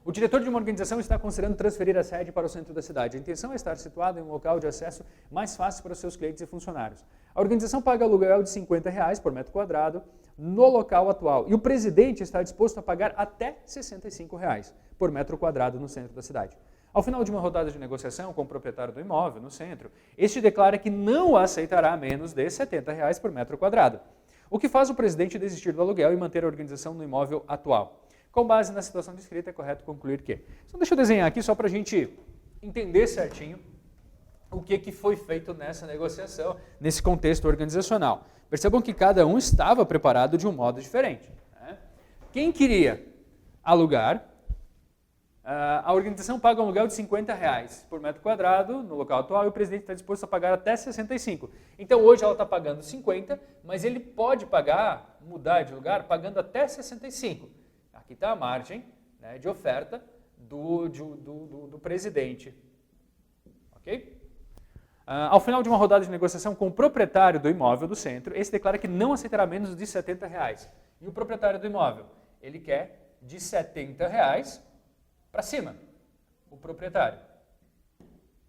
O diretor de uma organização está considerando transferir a sede para o centro da cidade. A intenção é estar situado em um local de acesso mais fácil para os seus clientes e funcionários. A organização paga aluguel de R$50 por metro quadrado no local atual. E o presidente está disposto a pagar até R$65 por metro quadrado no centro da cidade. Ao final de uma rodada de negociação com o proprietário do imóvel no centro, este declara que não aceitará menos de R$70 por metro quadrado. O que faz o presidente desistir do aluguel e manter a organização no imóvel atual. Com base na situação descrita, é correto concluir que... Então, deixa eu desenhar aqui só para a gente entender certinho o que foi feito nessa negociação, nesse contexto organizacional. Percebam que cada um estava preparado de um modo diferente, né? Quem queria alugar, a organização paga um aluguel de R$50 por metro quadrado no local atual e o presidente está disposto a pagar até 65. Então hoje ela está pagando 50, mas ele pode pagar, mudar de lugar, pagando até 65. Aqui está a margem, né, de oferta do presidente. Ok? Ao final de uma rodada de negociação com o proprietário do imóvel do centro, esse declara que não aceitará menos de R$70. E o proprietário do imóvel, ele quer de R$70 para cima. O proprietário.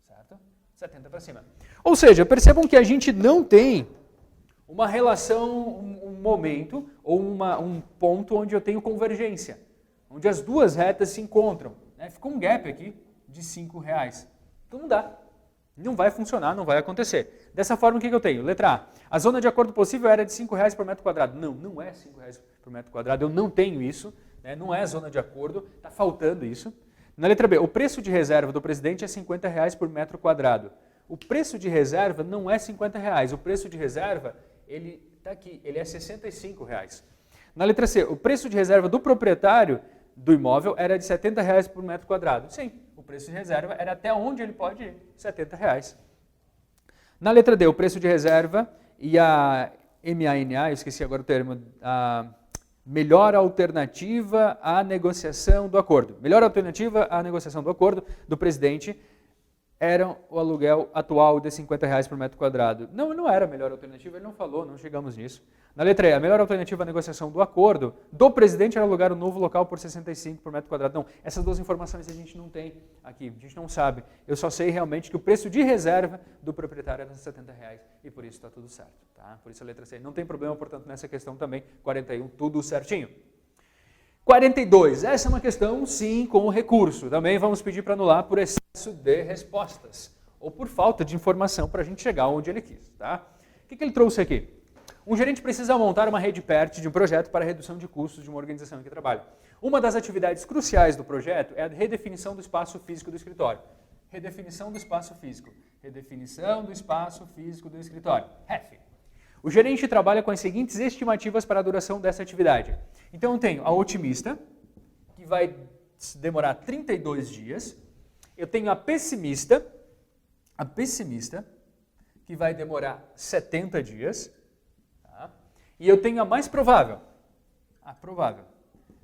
Certo? 70 para cima. Ou seja, percebam que a gente não tem uma relação, um momento ou um ponto onde eu tenho convergência, onde as duas retas se encontram, né? Ficou um gap aqui de R$5. Então não dá. Não vai funcionar, não vai acontecer. Dessa forma, o que eu tenho? Letra A. A zona de acordo possível era de R$5 por metro quadrado. Não, não é R$5 por metro quadrado. Eu não tenho isso. Né? Não é zona de acordo. Está faltando isso. Na letra B. O preço de reserva do presidente é R$50 por metro quadrado. O preço de reserva não é R$50. O preço de reserva, ele está aqui. Ele é R$65. Na letra C. O preço de reserva do proprietário do imóvel era de R$70 por metro quadrado. Sim. O preço de reserva era até onde ele pode ir, R$70. Na letra D, o preço de reserva e a MANA, eu esqueci agora o termo, a melhor alternativa à negociação do acordo. Melhor alternativa à negociação do acordo do presidente era o aluguel atual de R$50 por metro quadrado. Não, não era a melhor alternativa, ele não falou, não chegamos nisso. Na letra E, a melhor alternativa à negociação do acordo do presidente era alugar o novo local por 65 por metro quadrado. Não, essas duas informações a gente não tem aqui, a gente não sabe. Eu só sei realmente que o preço de reserva do proprietário era R$70 e por isso está tudo certo. Tá? Por isso a letra C. Não tem problema, portanto, nessa questão também, 41, tudo certinho. 42, essa é uma questão, sim, com recurso. Também vamos pedir para anular por excesso de respostas ou por falta de informação para a gente chegar onde ele quis. Tá? O que ele trouxe aqui? Um gerente precisa montar uma rede PERT de um projeto para redução de custos de uma organização em que trabalha. Uma das atividades cruciais do projeto é a redefinição do espaço físico do escritório. Redefinição do espaço físico. Redefinição do espaço físico do escritório. REF. O gerente trabalha com as seguintes estimativas para a duração dessa atividade. Então eu tenho a otimista, que vai demorar 32 dias, eu tenho a pessimista, que vai demorar 70 dias, tá? E eu tenho a mais provável,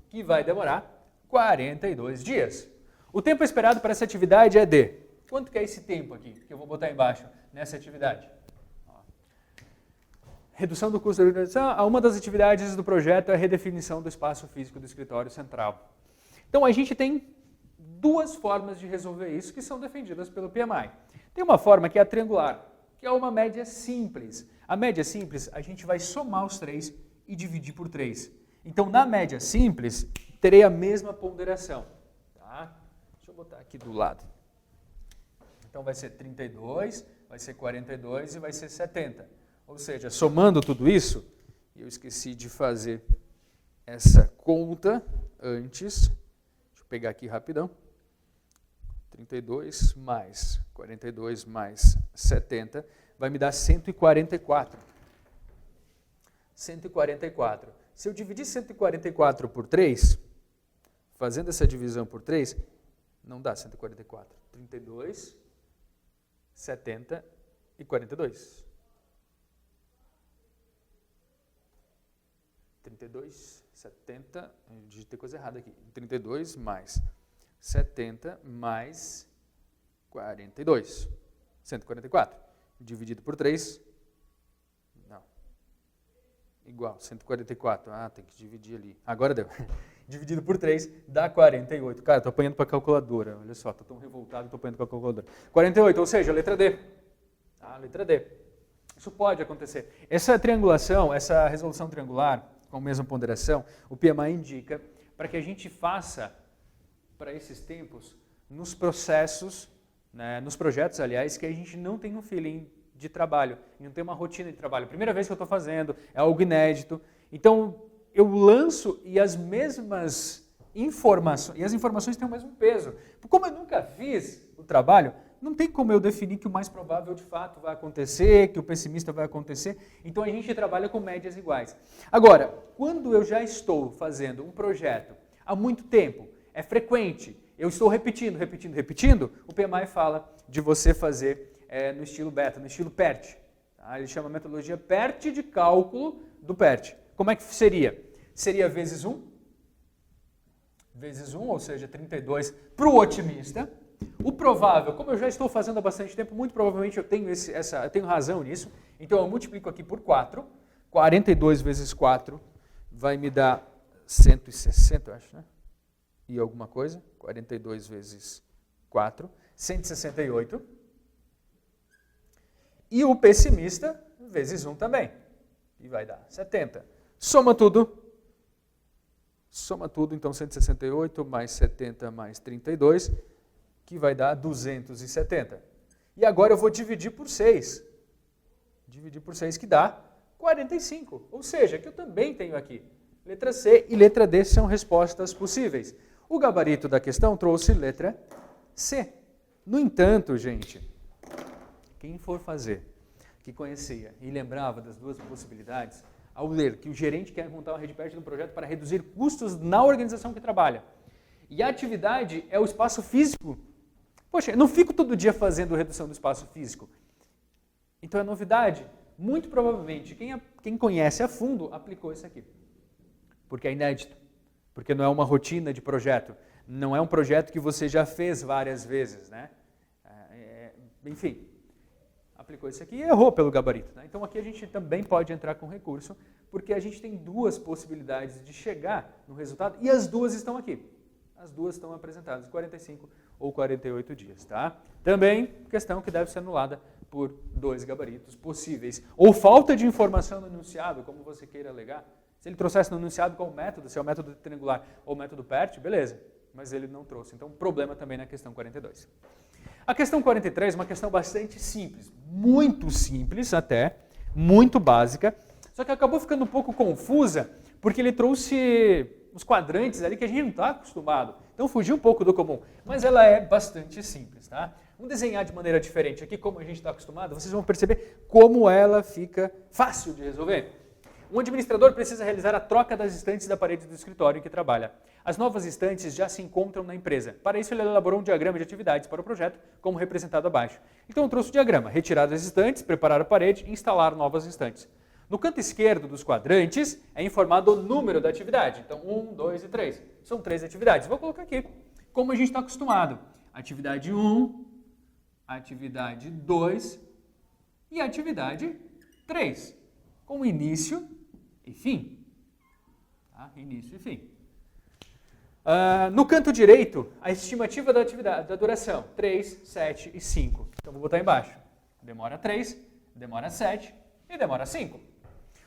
que vai demorar 42 dias. O tempo esperado para essa atividade é de... Quanto que é esse tempo aqui, que eu vou botar embaixo nessa atividade? Redução do custo da organização. Uma das atividades do projeto é a redefinição do espaço físico do escritório central. Então, a gente tem duas formas de resolver isso que são defendidas pelo PMI. Tem uma forma que é a triangular, que é uma média simples. A média simples, a gente vai somar os 3 e dividir por 3. Então, na média simples, terei a mesma ponderação. Tá? Deixa eu botar aqui do lado. Então, vai ser 32, vai ser 42 e vai ser 70. Ou seja, somando tudo isso, eu esqueci de fazer essa conta antes. Deixa eu pegar aqui rapidão. 32 mais 42 mais 70 vai me dar 144. 144. Se eu dividir 144 por 3, fazendo essa divisão por 3, não dá 144. 32, 70 e 42. 32, 70, eu digitei coisa errada aqui. 32 mais 70 mais 42. 144. Dividido por 3. Não. Igual, 144. Ah, tem que dividir ali. Agora deu. Dividido por 3 dá 48. Cara, estou apanhando para a calculadora. Olha só, estou tão revoltado, estou apanhando para a calculadora. 48, ou seja, letra D. Tá, letra D. Isso pode acontecer. Essa triangulação, essa resolução triangular, com a mesma ponderação, o PMI indica para que a gente faça, para esses tempos, nos processos, né, nos projetos, aliás, que a gente não tem um feeling de trabalho, não tem uma rotina de trabalho. Primeira vez que eu estou fazendo, é algo inédito. Então, eu lanço e as mesmas informações, e as informações têm o mesmo peso. Como eu nunca fiz o trabalho, não tem como eu definir que o mais provável de fato vai acontecer, que o pessimista vai acontecer. Então a gente trabalha com médias iguais. Agora, quando eu já estou fazendo um projeto há muito tempo, é frequente, eu estou repetindo, o PMI fala de você fazer no estilo beta, no estilo PERT. Tá? Ele chama a metodologia PERT de cálculo do PERT. Como é que seria? Seria vezes 1, ou seja, 32 para o otimista. O provável, como eu já estou fazendo há bastante tempo, muito provavelmente eu tenho, eu tenho razão nisso, então eu multiplico aqui por 4, 42 vezes 4 vai me dar 160, eu acho, né? E alguma coisa, 42 vezes 4, 168. E o pessimista vezes 1 também, e vai dar 70. Soma tudo, então 168 mais 70 mais 32, que vai dar 270. E agora eu vou dividir por 6. Dividir por 6 que dá 45. Ou seja, que eu também tenho aqui. Letra C e letra D são respostas possíveis. O gabarito da questão trouxe letra C. No entanto, gente, quem for fazer, que conhecia e lembrava das duas possibilidades, ao ler que o gerente quer montar uma rede PERT no projeto para reduzir custos na organização que trabalha, e a atividade é o espaço físico, poxa, eu não fico todo dia fazendo redução do espaço físico. Então é novidade. Muito provavelmente, quem conhece a fundo, aplicou isso aqui. Porque é inédito. Porque não é uma rotina de projeto. Não é um projeto que você já fez várias vezes, né? Enfim, aplicou isso aqui e errou pelo gabarito. Né? Então aqui a gente também pode entrar com recurso, porque a gente tem duas possibilidades de chegar no resultado e as duas estão aqui. As duas estão apresentadas, 45 ou 48 dias, tá? Também questão que deve ser anulada por 2 gabaritos possíveis. Ou falta de informação no enunciado, como você queira alegar. Se ele trouxesse no enunciado qual método, se é o método triangular ou o método PERT, beleza. Mas ele não trouxe. Então, problema também na questão 42. A questão 43 é uma questão bastante simples. Muito simples até, muito básica. Só que acabou ficando um pouco confusa, porque ele trouxe uns quadrantes ali que a gente não está acostumado. Então fugiu um pouco do comum, mas ela é bastante simples, tá? Vamos desenhar de maneira diferente aqui, como a gente está acostumado, vocês vão perceber como ela fica fácil de resolver. Um administrador precisa realizar a troca das estantes da parede do escritório em que trabalha. As novas estantes já se encontram na empresa. Para isso, ele elaborou um diagrama de atividades para o projeto, como representado abaixo. Então, eu trouxe o diagrama: retirar as estantes, preparar a parede e instalar novas estantes. No canto esquerdo dos quadrantes é informado o número da atividade. Então, 1, 2 e 3. São 3 atividades. Vou colocar aqui, como a gente está acostumado. Atividade 1, atividade 2 e atividade 3. Com início e fim. Tá? Início e fim. No canto direito, a estimativa da atividade, da duração, 3, 7 e 5. Então, vou botar embaixo. Demora 3, demora 7 e demora 5.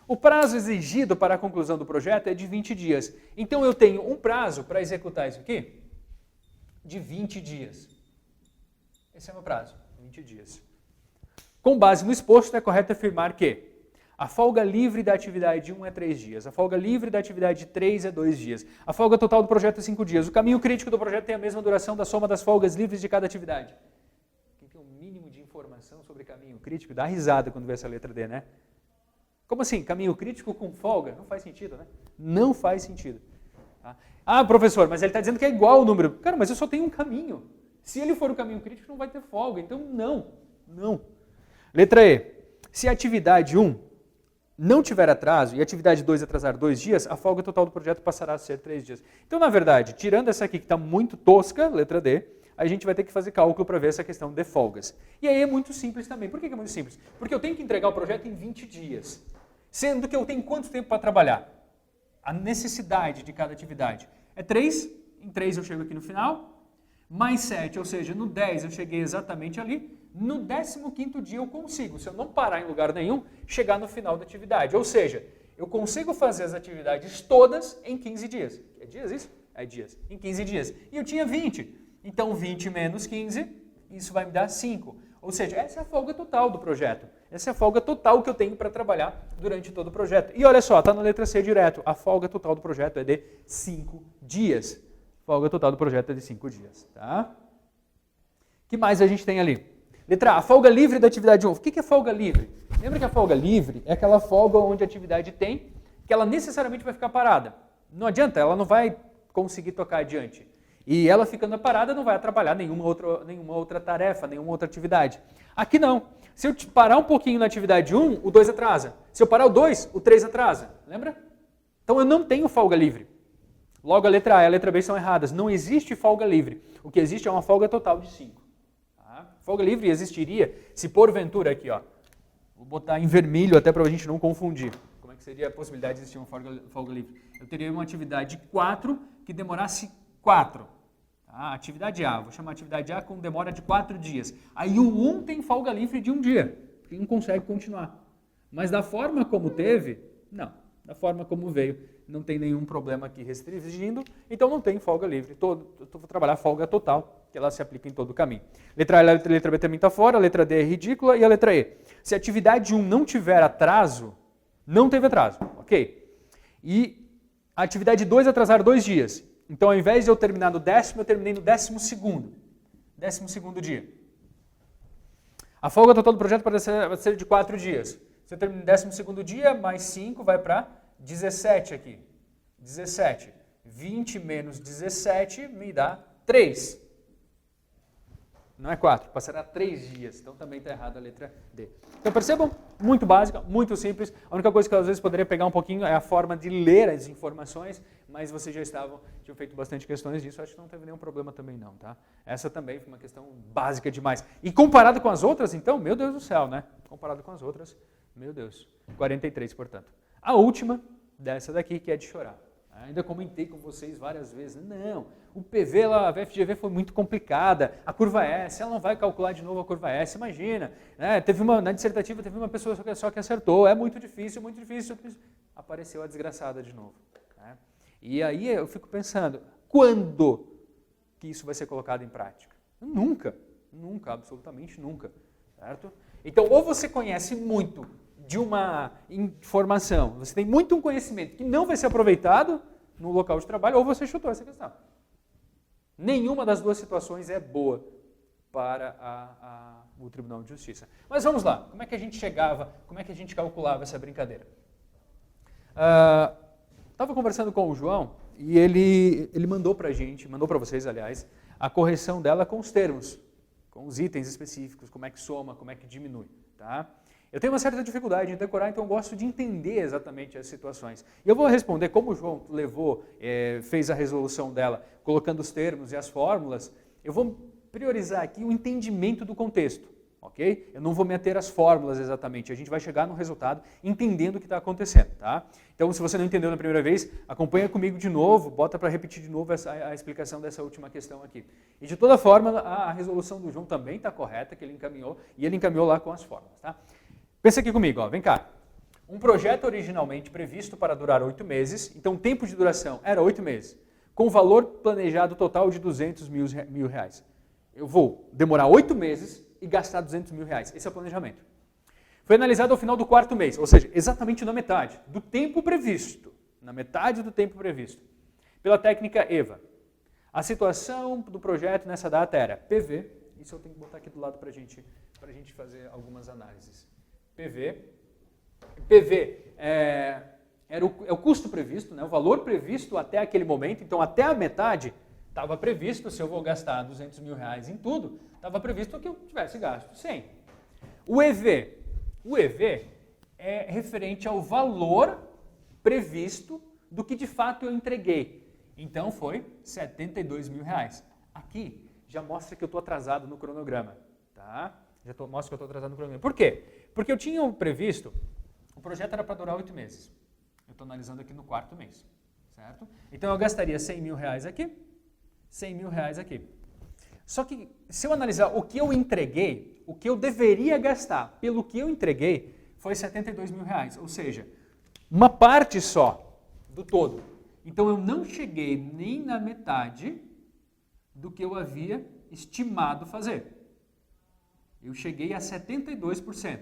O prazo exigido para a conclusão do projeto é de 20 dias. Então, eu tenho um prazo para executar isso aqui de 20 dias. Esse é o meu prazo, 20 dias. Com base no exposto, é correto afirmar que a folga livre da atividade 1 é 3 dias, a folga livre da atividade 3 é 2 dias, a folga total do projeto é 5 dias, o caminho crítico do projeto tem a mesma duração da soma das folgas livres de cada atividade. Quem tem um mínimo de informação sobre caminho crítico, dá risada quando vê essa letra D, né? Como assim? Caminho crítico com folga? Não faz sentido, né? Não faz sentido. Tá? Ah, professor, mas ele está dizendo que é igual o número. Cara, mas eu só tenho um caminho. Se ele for o caminho crítico, não vai ter folga. Então, não. Letra E. Se a atividade 1 não tiver atraso e a atividade 2 atrasar 2 dias, a folga total do projeto passará a ser 3 dias. Então, na verdade, tirando essa aqui que está muito tosca, letra D, a gente vai ter que fazer cálculo para ver essa questão de folgas. E aí é muito simples também. Por que é muito simples? Porque eu tenho que entregar o projeto em 20 dias. Sendo que eu tenho quanto tempo para trabalhar? A necessidade de cada atividade é 3, em 3 eu chego aqui no final, mais 7, ou seja, no 10 eu cheguei exatamente ali, no 15º dia eu consigo, se eu não parar em lugar nenhum, chegar no final da atividade. Ou seja, eu consigo fazer as atividades todas em 15 dias. É dias isso? É dias. Em 15 dias. E eu tinha 20. Então 20 menos 15, isso vai me dar 5. Ou seja, essa é a folga total do projeto. Essa é a folga total que eu tenho para trabalhar durante todo o projeto. E olha só, está na letra C direto. A folga total do projeto é de 5 dias. Folga total do projeto é de 5 dias. Tá? O que mais a gente tem ali? Letra A, a folga livre da atividade 1. O que é folga livre? Lembra que a folga livre é aquela folga onde a atividade tem, que ela necessariamente vai ficar parada. Não adianta, ela não vai conseguir tocar adiante. E ela ficando parada não vai atrapalhar nenhuma outra tarefa, nenhuma outra atividade. Aqui não. Se eu parar um pouquinho na atividade 1, o 2 atrasa. Se eu parar o 2, o 3 atrasa. Lembra? Então eu não tenho folga livre. Logo a letra A e a letra B são erradas. Não existe folga livre. O que existe é uma folga total de 5. Tá? Folga livre existiria se porventura aqui, ó, vou botar em vermelho até para a gente não confundir. Como é que seria a possibilidade de existir uma folga livre? Eu teria uma atividade 4 que demorasse 4. Atividade A, vou chamar atividade A com demora de 4 dias. Aí o 1 tem folga livre de 1 dia, porque não consegue continuar. Mas da forma como teve, não. Da forma como veio, não tem nenhum problema aqui restringindo, então não tem folga livre. Eu vou trabalhar folga total, que ela se aplica em todo o caminho. Letra A e letra B também está fora, a letra D é ridícula e a letra E. Se a atividade 1 não tiver atraso, não teve atraso, ok? E a atividade 2 atrasar 2 dias. Então, ao invés de eu terminar no 10º, eu terminei no 12º. 12º dia. A folga total do projeto pode ser de 4 dias. Você termina no 12º dia, mais 5 vai para 17 aqui. 17. 20 menos 17 me dá 3. Não é 4, passará 3 dias. Então também está errada a letra D. Então percebam? Muito básica, muito simples. A única coisa que eu às vezes poderia pegar um pouquinho é a forma de ler as informações, mas vocês já tinham feito bastante questões disso, acho que não teve nenhum problema também não, tá? Essa também foi uma questão básica demais. E comparado com as outras, então, meu Deus do céu, né? Comparado com as outras, meu Deus. 43, portanto. A última dessa daqui, que é de chorar. Ainda comentei com vocês várias vezes, não, o PV lá, a VFGV foi muito complicada, a curva S, ela não vai calcular de novo a curva S, imagina, né? Na dissertativa teve uma pessoa só que acertou, é muito difícil, apareceu a desgraçada de novo. Né? E aí eu fico pensando, quando que isso vai ser colocado em prática? Nunca, absolutamente nunca, certo? Então, ou você conhece muito de uma informação, você tem muito um conhecimento que não vai ser aproveitado no local de trabalho, ou você chutou essa questão. Nenhuma das duas situações é boa para o Tribunal de Justiça. Mas vamos lá, como é que a gente chegava, como é que a gente calculava essa brincadeira? Estava conversando com o João e ele mandou para a gente, mandou para vocês, aliás, a correção dela com os termos, com os itens específicos, como é que soma, como é que diminui. Tá? Eu tenho uma certa dificuldade em decorar, então eu gosto de entender exatamente as situações. E eu vou responder, como o João fez a resolução dela, colocando os termos e as fórmulas, eu vou priorizar aqui o entendimento do contexto. Ok? Eu não vou me ater às fórmulas exatamente, a gente vai chegar no resultado entendendo o que está acontecendo. Tá? Então, se você não entendeu na primeira vez, acompanha comigo de novo, bota para repetir de novo a explicação dessa última questão aqui. E de toda forma, a resolução do João também está correta, que ele encaminhou, e ele encaminhou lá com as fórmulas. Tá? Pensa aqui comigo, ó, vem cá. Um projeto originalmente previsto para durar 8 meses, então o tempo de duração era 8 meses, com valor planejado total de 200 mil reais. Eu vou demorar 8 meses e gastar 200 mil reais. Esse é o planejamento. Foi analisado ao final do 4º mês, ou seja, exatamente na metade do tempo previsto. Na metade do tempo previsto. Pela técnica EVA. A situação do projeto nessa data era PV, isso eu tenho que botar aqui do lado para a gente fazer algumas análises. PV é o custo previsto, né, o valor previsto até aquele momento, então até a metade estava previsto, se eu vou gastar 200 mil reais em tudo, estava previsto que eu tivesse gasto 100. O EV é referente ao valor previsto do que de fato eu entreguei. Então foi 72 mil reais. Aqui já mostra que eu estou atrasado no cronograma. Tá? Mostra que eu estou atrasado no cronograma. Por quê? Porque eu tinha previsto, o projeto era para durar 8 meses. Eu estou analisando aqui no 4º mês. Certo? Então eu gastaria 100 mil reais aqui, 100 mil reais aqui. Só que se eu analisar o que eu entreguei, o que eu deveria gastar pelo que eu entreguei, foi 72 mil reais. Ou seja, uma parte só do todo. Então eu não cheguei nem na metade do que eu havia estimado fazer. Eu cheguei a 72%.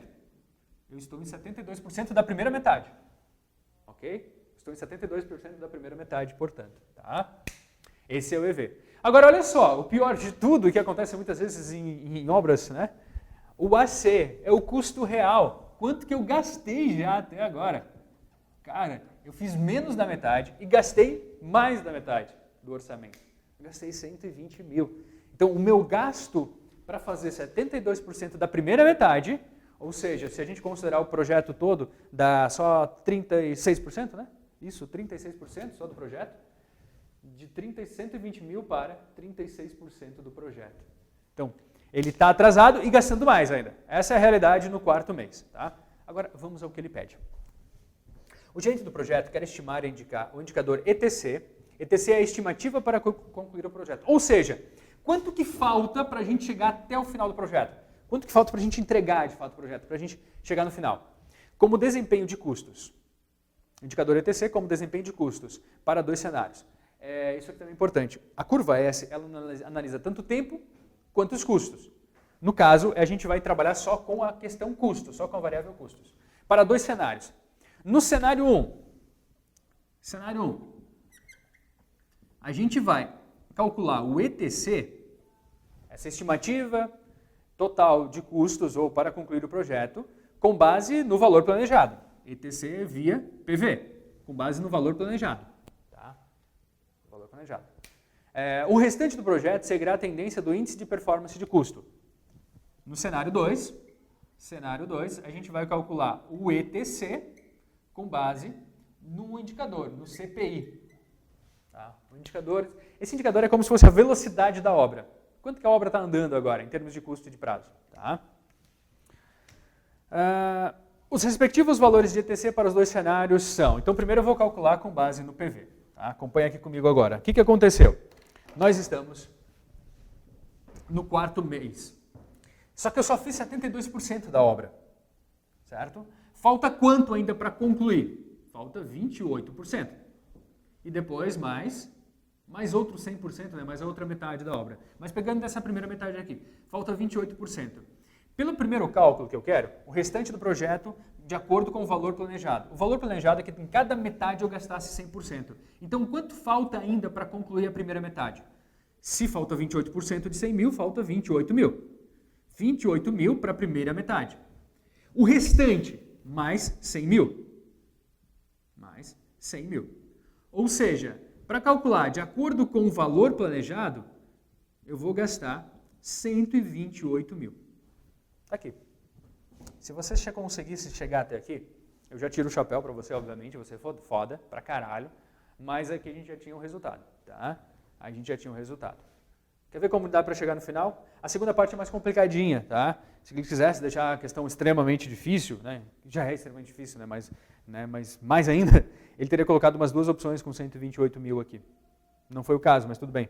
Eu estou em 72% da primeira metade. Ok? Estou em 72% da primeira metade, portanto. Tá? Esse é o EV. Agora, olha só, o pior de tudo, que acontece muitas vezes em obras, né? O AC é o custo real. Quanto que eu gastei já até agora? Cara, eu fiz menos da metade e gastei mais da metade do orçamento. Eu gastei 120 mil. Então, o meu gasto para fazer 72% da primeira metade, ou seja, se a gente considerar o projeto todo, dá só 36%, né? Isso, 36% só do projeto. De 120 mil para 36% do projeto. Então, ele está atrasado e gastando mais ainda. Essa é a realidade no 4º mês. Tá? Agora, vamos ao que ele pede. O gerente do projeto quer estimar e indicar o indicador ETC. ETC é a estimativa para concluir o projeto. Ou seja, quanto que falta para a gente chegar até o final do projeto? Quanto que falta para a gente entregar, de fato, o projeto? Para a gente chegar no final? Como desempenho de custos. Indicador ETC como desempenho de custos para 2 cenários. Isso aqui também é importante. A curva S, ela analisa tanto o tempo quanto os custos. No caso, a gente vai trabalhar só com a questão custo, só com a variável custos. Para 2 cenários. No cenário 1, a gente vai calcular o ETC, essa estimativa total de custos ou para concluir o projeto, com base no valor planejado. ETC via PV, com base no valor planejado. O restante do projeto seguirá a tendência do índice de performance de custo. No cenário 2, a gente vai calcular o ETC com base no indicador, no CPI. Tá? Esse indicador é como se fosse a velocidade da obra. Quanto que a obra está andando agora, em termos de custo e de prazo? Tá? Os respectivos valores de ETC para os 2 cenários são... Então, primeiro eu vou calcular com base no PV. Tá? Acompanha aqui comigo agora. O que aconteceu? Nós estamos no 4º mês. Só que eu só fiz 72% da obra. Certo? Falta quanto ainda para concluir? Falta 28%. E depois mais outros 100%, né? Mais a outra metade da obra. Mas pegando dessa primeira metade aqui, falta 28%. Pelo primeiro cálculo que eu quero, o restante do projeto de acordo com o valor planejado. O valor planejado é que em cada metade eu gastasse 100%. Então, quanto falta ainda para concluir a primeira metade? Se falta 28% de 100 mil, falta 28 mil. 28 mil para a primeira metade. O restante, mais 100 mil. Mais 100 mil. Ou seja, para calcular de acordo com o valor planejado, eu vou gastar 128 mil. Está aqui. Se você conseguisse chegar até aqui, eu já tiro o chapéu para você, obviamente, você foi foda pra caralho, mas aqui a gente já tinha o resultado, tá? A gente já tinha o resultado. Quer ver como dá para chegar no final? A segunda parte é mais complicadinha, tá? Se ele quisesse deixar a questão extremamente difícil, né? Já é extremamente difícil, né? Mas mais ainda, ele teria colocado umas 2 opções com 128 mil aqui. Não foi o caso, mas tudo bem.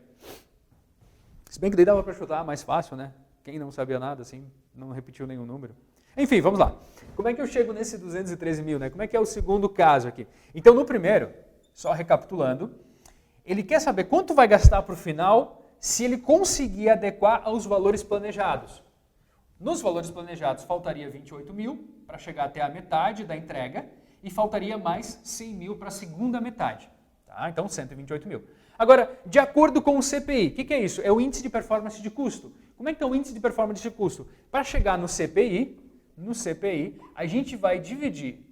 Se bem que daí dava para chutar mais fácil, né? Quem não sabia nada, assim, não repetiu nenhum número. Enfim, vamos lá. Como é que eu chego nesse 213 mil, né? Como é que é o segundo caso aqui? Então, no primeiro, só recapitulando, ele quer saber quanto vai gastar para o final se ele conseguir adequar aos valores planejados. Nos valores planejados, faltaria 28 mil para chegar até a metade da entrega e faltaria mais 100 mil para a segunda metade. Tá? Então, 128 mil. Agora, de acordo com o CPI, o que é isso? É o índice de performance de custo. Como é que é o índice de performance de custo? Para chegar no CPI, a gente vai dividir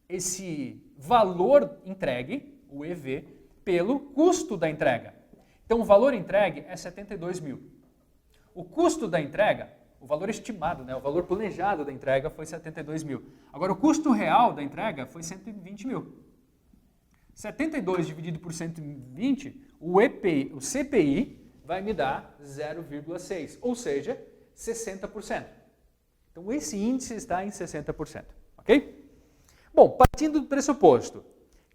esse valor entregue, o EV, pelo custo da entrega. Então, o valor entregue é 72 mil. O custo da entrega, o valor estimado, né, o valor planejado da entrega foi 72 mil. Agora, o custo real da entrega foi 120 mil. 72 dividido por 120, o CPI vai me dar 0,6, ou seja, 60%. Então, esse índice está em 60%, ok? Bom, partindo do pressuposto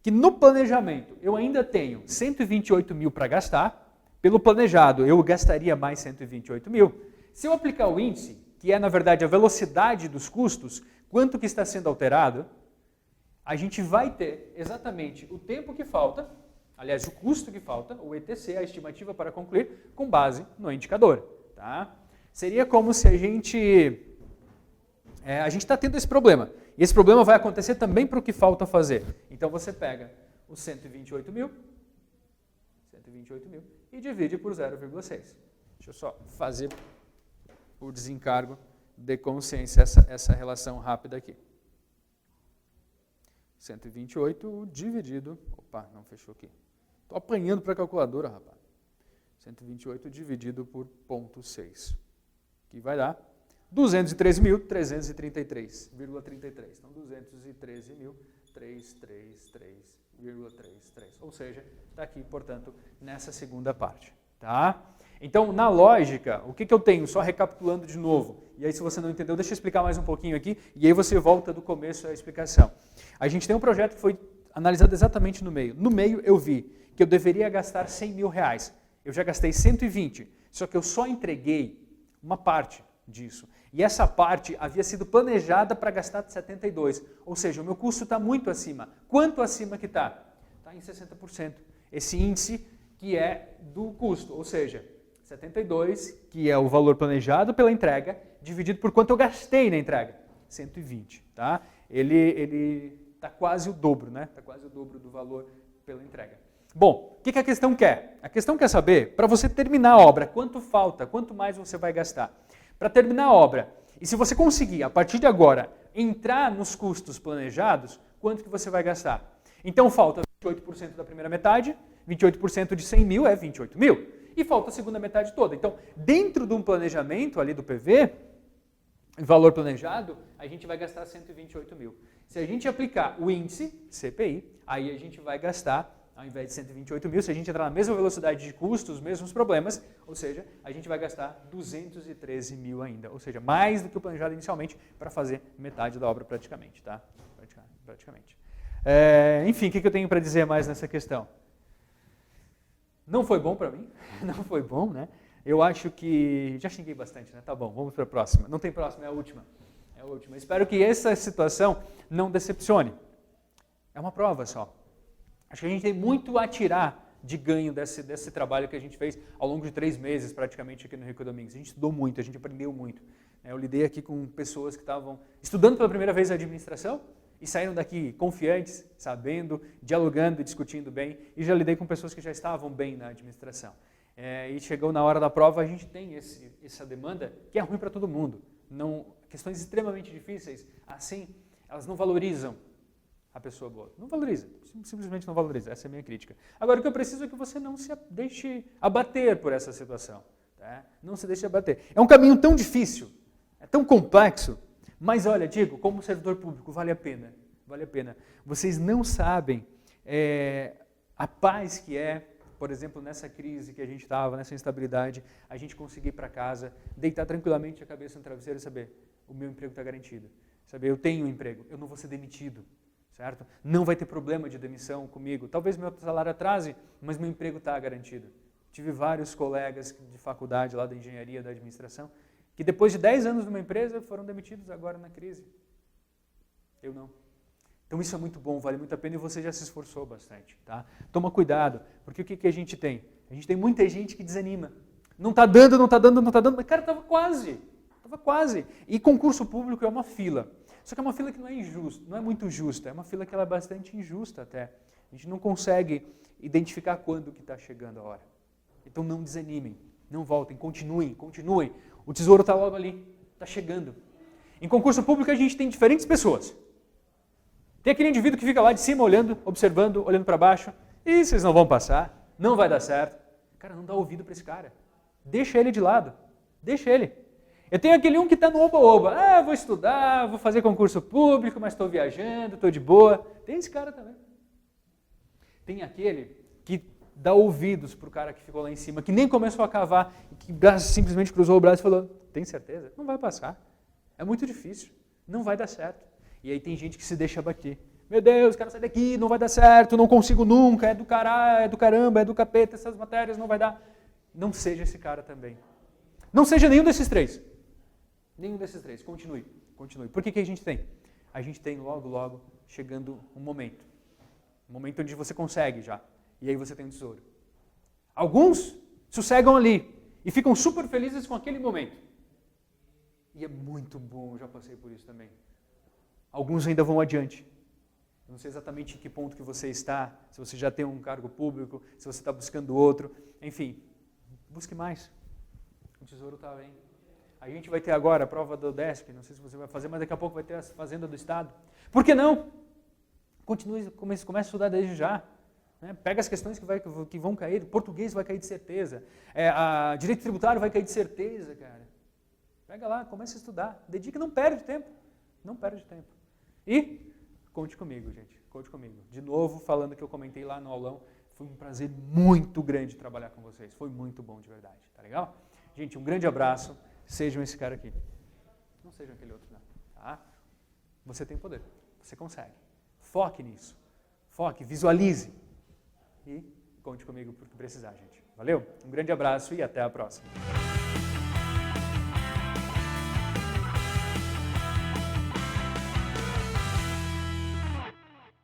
que no planejamento eu ainda tenho 128 mil para gastar, pelo planejado eu gastaria mais 128 mil. Se eu aplicar o índice, que é na verdade a velocidade dos custos, quanto que está sendo alterado, a gente vai ter exatamente o tempo que falta, aliás, o custo que falta, o ETC, a estimativa para concluir, com base no indicador. Tá? Seria como se a gente está tendo esse problema. E esse problema vai acontecer também para o que falta fazer. Então você pega os 128 mil e divide por 0,6. Deixa eu só fazer por desencargo de consciência essa relação rápida aqui. 128 dividido... Opa, não fechou aqui. Estou apanhando para a calculadora, rapaz. 128 dividido por 0,6. Que vai dar 213.333,33. Então, 213.333,33. Ou seja, está aqui, portanto, nessa segunda parte. Tá? Então, na lógica, o que eu tenho? Só recapitulando de novo. E aí, se você não entendeu, deixa eu explicar mais um pouquinho aqui. E aí você volta do começo à explicação. A gente tem um projeto que foi analisado exatamente no meio. No meio, eu vi que eu deveria gastar 100 mil reais. Eu já gastei 120, só que eu só entreguei uma parte disso. E essa parte havia sido planejada para gastar 72. Ou seja, o meu custo está muito acima. Quanto acima que está? Está em 60%. Esse índice que é do custo, ou seja, 72, que é o valor planejado pela entrega, dividido por quanto eu gastei na entrega. 120. Tá? Ele está quase o dobro, né? Está quase o dobro do valor pela entrega. Bom, o que a questão quer? A questão quer saber, para você terminar a obra, quanto falta, quanto mais você vai gastar. Para terminar a obra, e se você conseguir, a partir de agora, entrar nos custos planejados, quanto que você vai gastar? Então, falta 28% da primeira metade, 28% de 100 mil é 28 mil, e falta a segunda metade toda. Então, dentro de um planejamento ali do PV, valor planejado, a gente vai gastar 128 mil. Se a gente aplicar o índice, CPI, aí a gente vai gastar, ao invés de 128 mil, se a gente entrar na mesma velocidade de custo, os mesmos problemas, ou seja, a gente vai gastar 213 mil ainda, ou seja, mais do que o planejado inicialmente para fazer metade da obra praticamente, tá? Praticamente. Enfim, o que eu tenho para dizer mais nessa questão? Não foi bom para mim, não foi bom, né? Eu acho que... Já xinguei bastante, né? Tá bom, vamos para a próxima. Não tem próxima, é a última. É a última. Espero que essa situação não decepcione. É uma prova só. Acho que a gente tem muito a tirar de ganho desse trabalho que a gente fez ao longo de 3 meses, praticamente, aqui no Rico Domingues. A gente estudou muito, a gente aprendeu muito. Eu lidei aqui com pessoas que estavam estudando pela primeira vez a administração e saíram daqui confiantes, sabendo, dialogando, discutindo bem. E já lidei com pessoas que já estavam bem na administração. E chegou na hora da prova, a gente tem essa demanda que é ruim para todo mundo. Questões extremamente difíceis, assim, elas não valorizam a pessoa boa. Não valoriza, simplesmente não valoriza. Essa é a minha crítica. Agora, o que eu preciso é que você não se deixe abater por essa situação. Tá? Não se deixe abater. É um caminho tão difícil, é tão complexo, mas olha, digo, como servidor público, vale a pena. Vale a pena. Vocês não sabem a paz que é, por exemplo, nessa crise que a gente estava, nessa instabilidade, a gente conseguir ir para casa, deitar tranquilamente a cabeça no travesseiro e saber, o meu emprego está garantido. Saber, eu tenho um emprego, eu não vou ser demitido. Certo? Não vai ter problema de demissão comigo. Talvez meu salário atrase, mas meu emprego está garantido. Tive vários colegas de faculdade lá da engenharia, da administração, que depois de 10 anos numa empresa foram demitidos agora na crise. Eu não. Então isso é muito bom, vale muito a pena e você já se esforçou bastante. Tá? Toma cuidado, porque o que a gente tem? A gente tem muita gente que desanima. Não está dando, não está dando, não está dando, mas cara, estava quase. Estava quase. E concurso público é uma fila. Só que é uma fila que não é injusta, não é muito justa, é uma fila que ela é bastante injusta até. A gente não consegue identificar quando que está chegando a hora. Então não desanimem, não voltem, continuem. O tesouro está logo ali, está chegando. Em concurso público a gente tem diferentes pessoas. Tem aquele indivíduo que fica lá de cima olhando, observando, olhando para baixo. E vocês não vão passar, não vai dar certo. Cara, não dá ouvido para esse cara. Deixa ele de lado, deixa ele. Eu tenho aquele um que está no oba-oba. Vou estudar, vou fazer concurso público, mas estou viajando, estou de boa. Tem esse cara também. Tem aquele que dá ouvidos para o cara que ficou lá em cima, que nem começou a cavar, e que simplesmente cruzou o braço e falou, tem certeza? Não vai passar. É muito difícil. Não vai dar certo. E aí tem gente que se deixa abater. Meu Deus, quero sair daqui, não vai dar certo, não consigo nunca, é do caralho, é do caramba, é do capeta, essas matérias não vai dar. Não seja esse cara também. Não seja nenhum desses três. Nenhum desses três. Continue. Por que a gente tem? A gente tem logo chegando um momento. Um momento onde você consegue já. E aí você tem um tesouro. Alguns sossegam ali e ficam super felizes com aquele momento. E é muito bom, já passei por isso também. Alguns ainda vão adiante. Eu não sei exatamente em que ponto que você está, se você já tem um cargo público, se você está buscando outro. Enfim, busque mais. O tesouro está bem. A gente vai ter agora a prova do DESP, não sei se você vai fazer, mas daqui a pouco vai ter a Fazenda do Estado. Por que não? Continue, comece a estudar desde já. Né? Pega as questões que vão cair, português vai cair de certeza, direito tributário vai cair de certeza, cara. Pega lá, comece a estudar, dedique, não perde tempo. Não perde tempo. E conte comigo, gente, conte comigo. De novo, falando que eu comentei lá no aulão, foi um prazer muito grande trabalhar com vocês, foi muito bom de verdade, tá legal? Gente, um grande abraço. Sejam esse cara aqui. Não sejam aquele outro, não. Tá? Você tem poder. Você consegue. Foque nisso. Foque, visualize. E conte comigo por que precisar, gente. Valeu? Um grande abraço e até a próxima.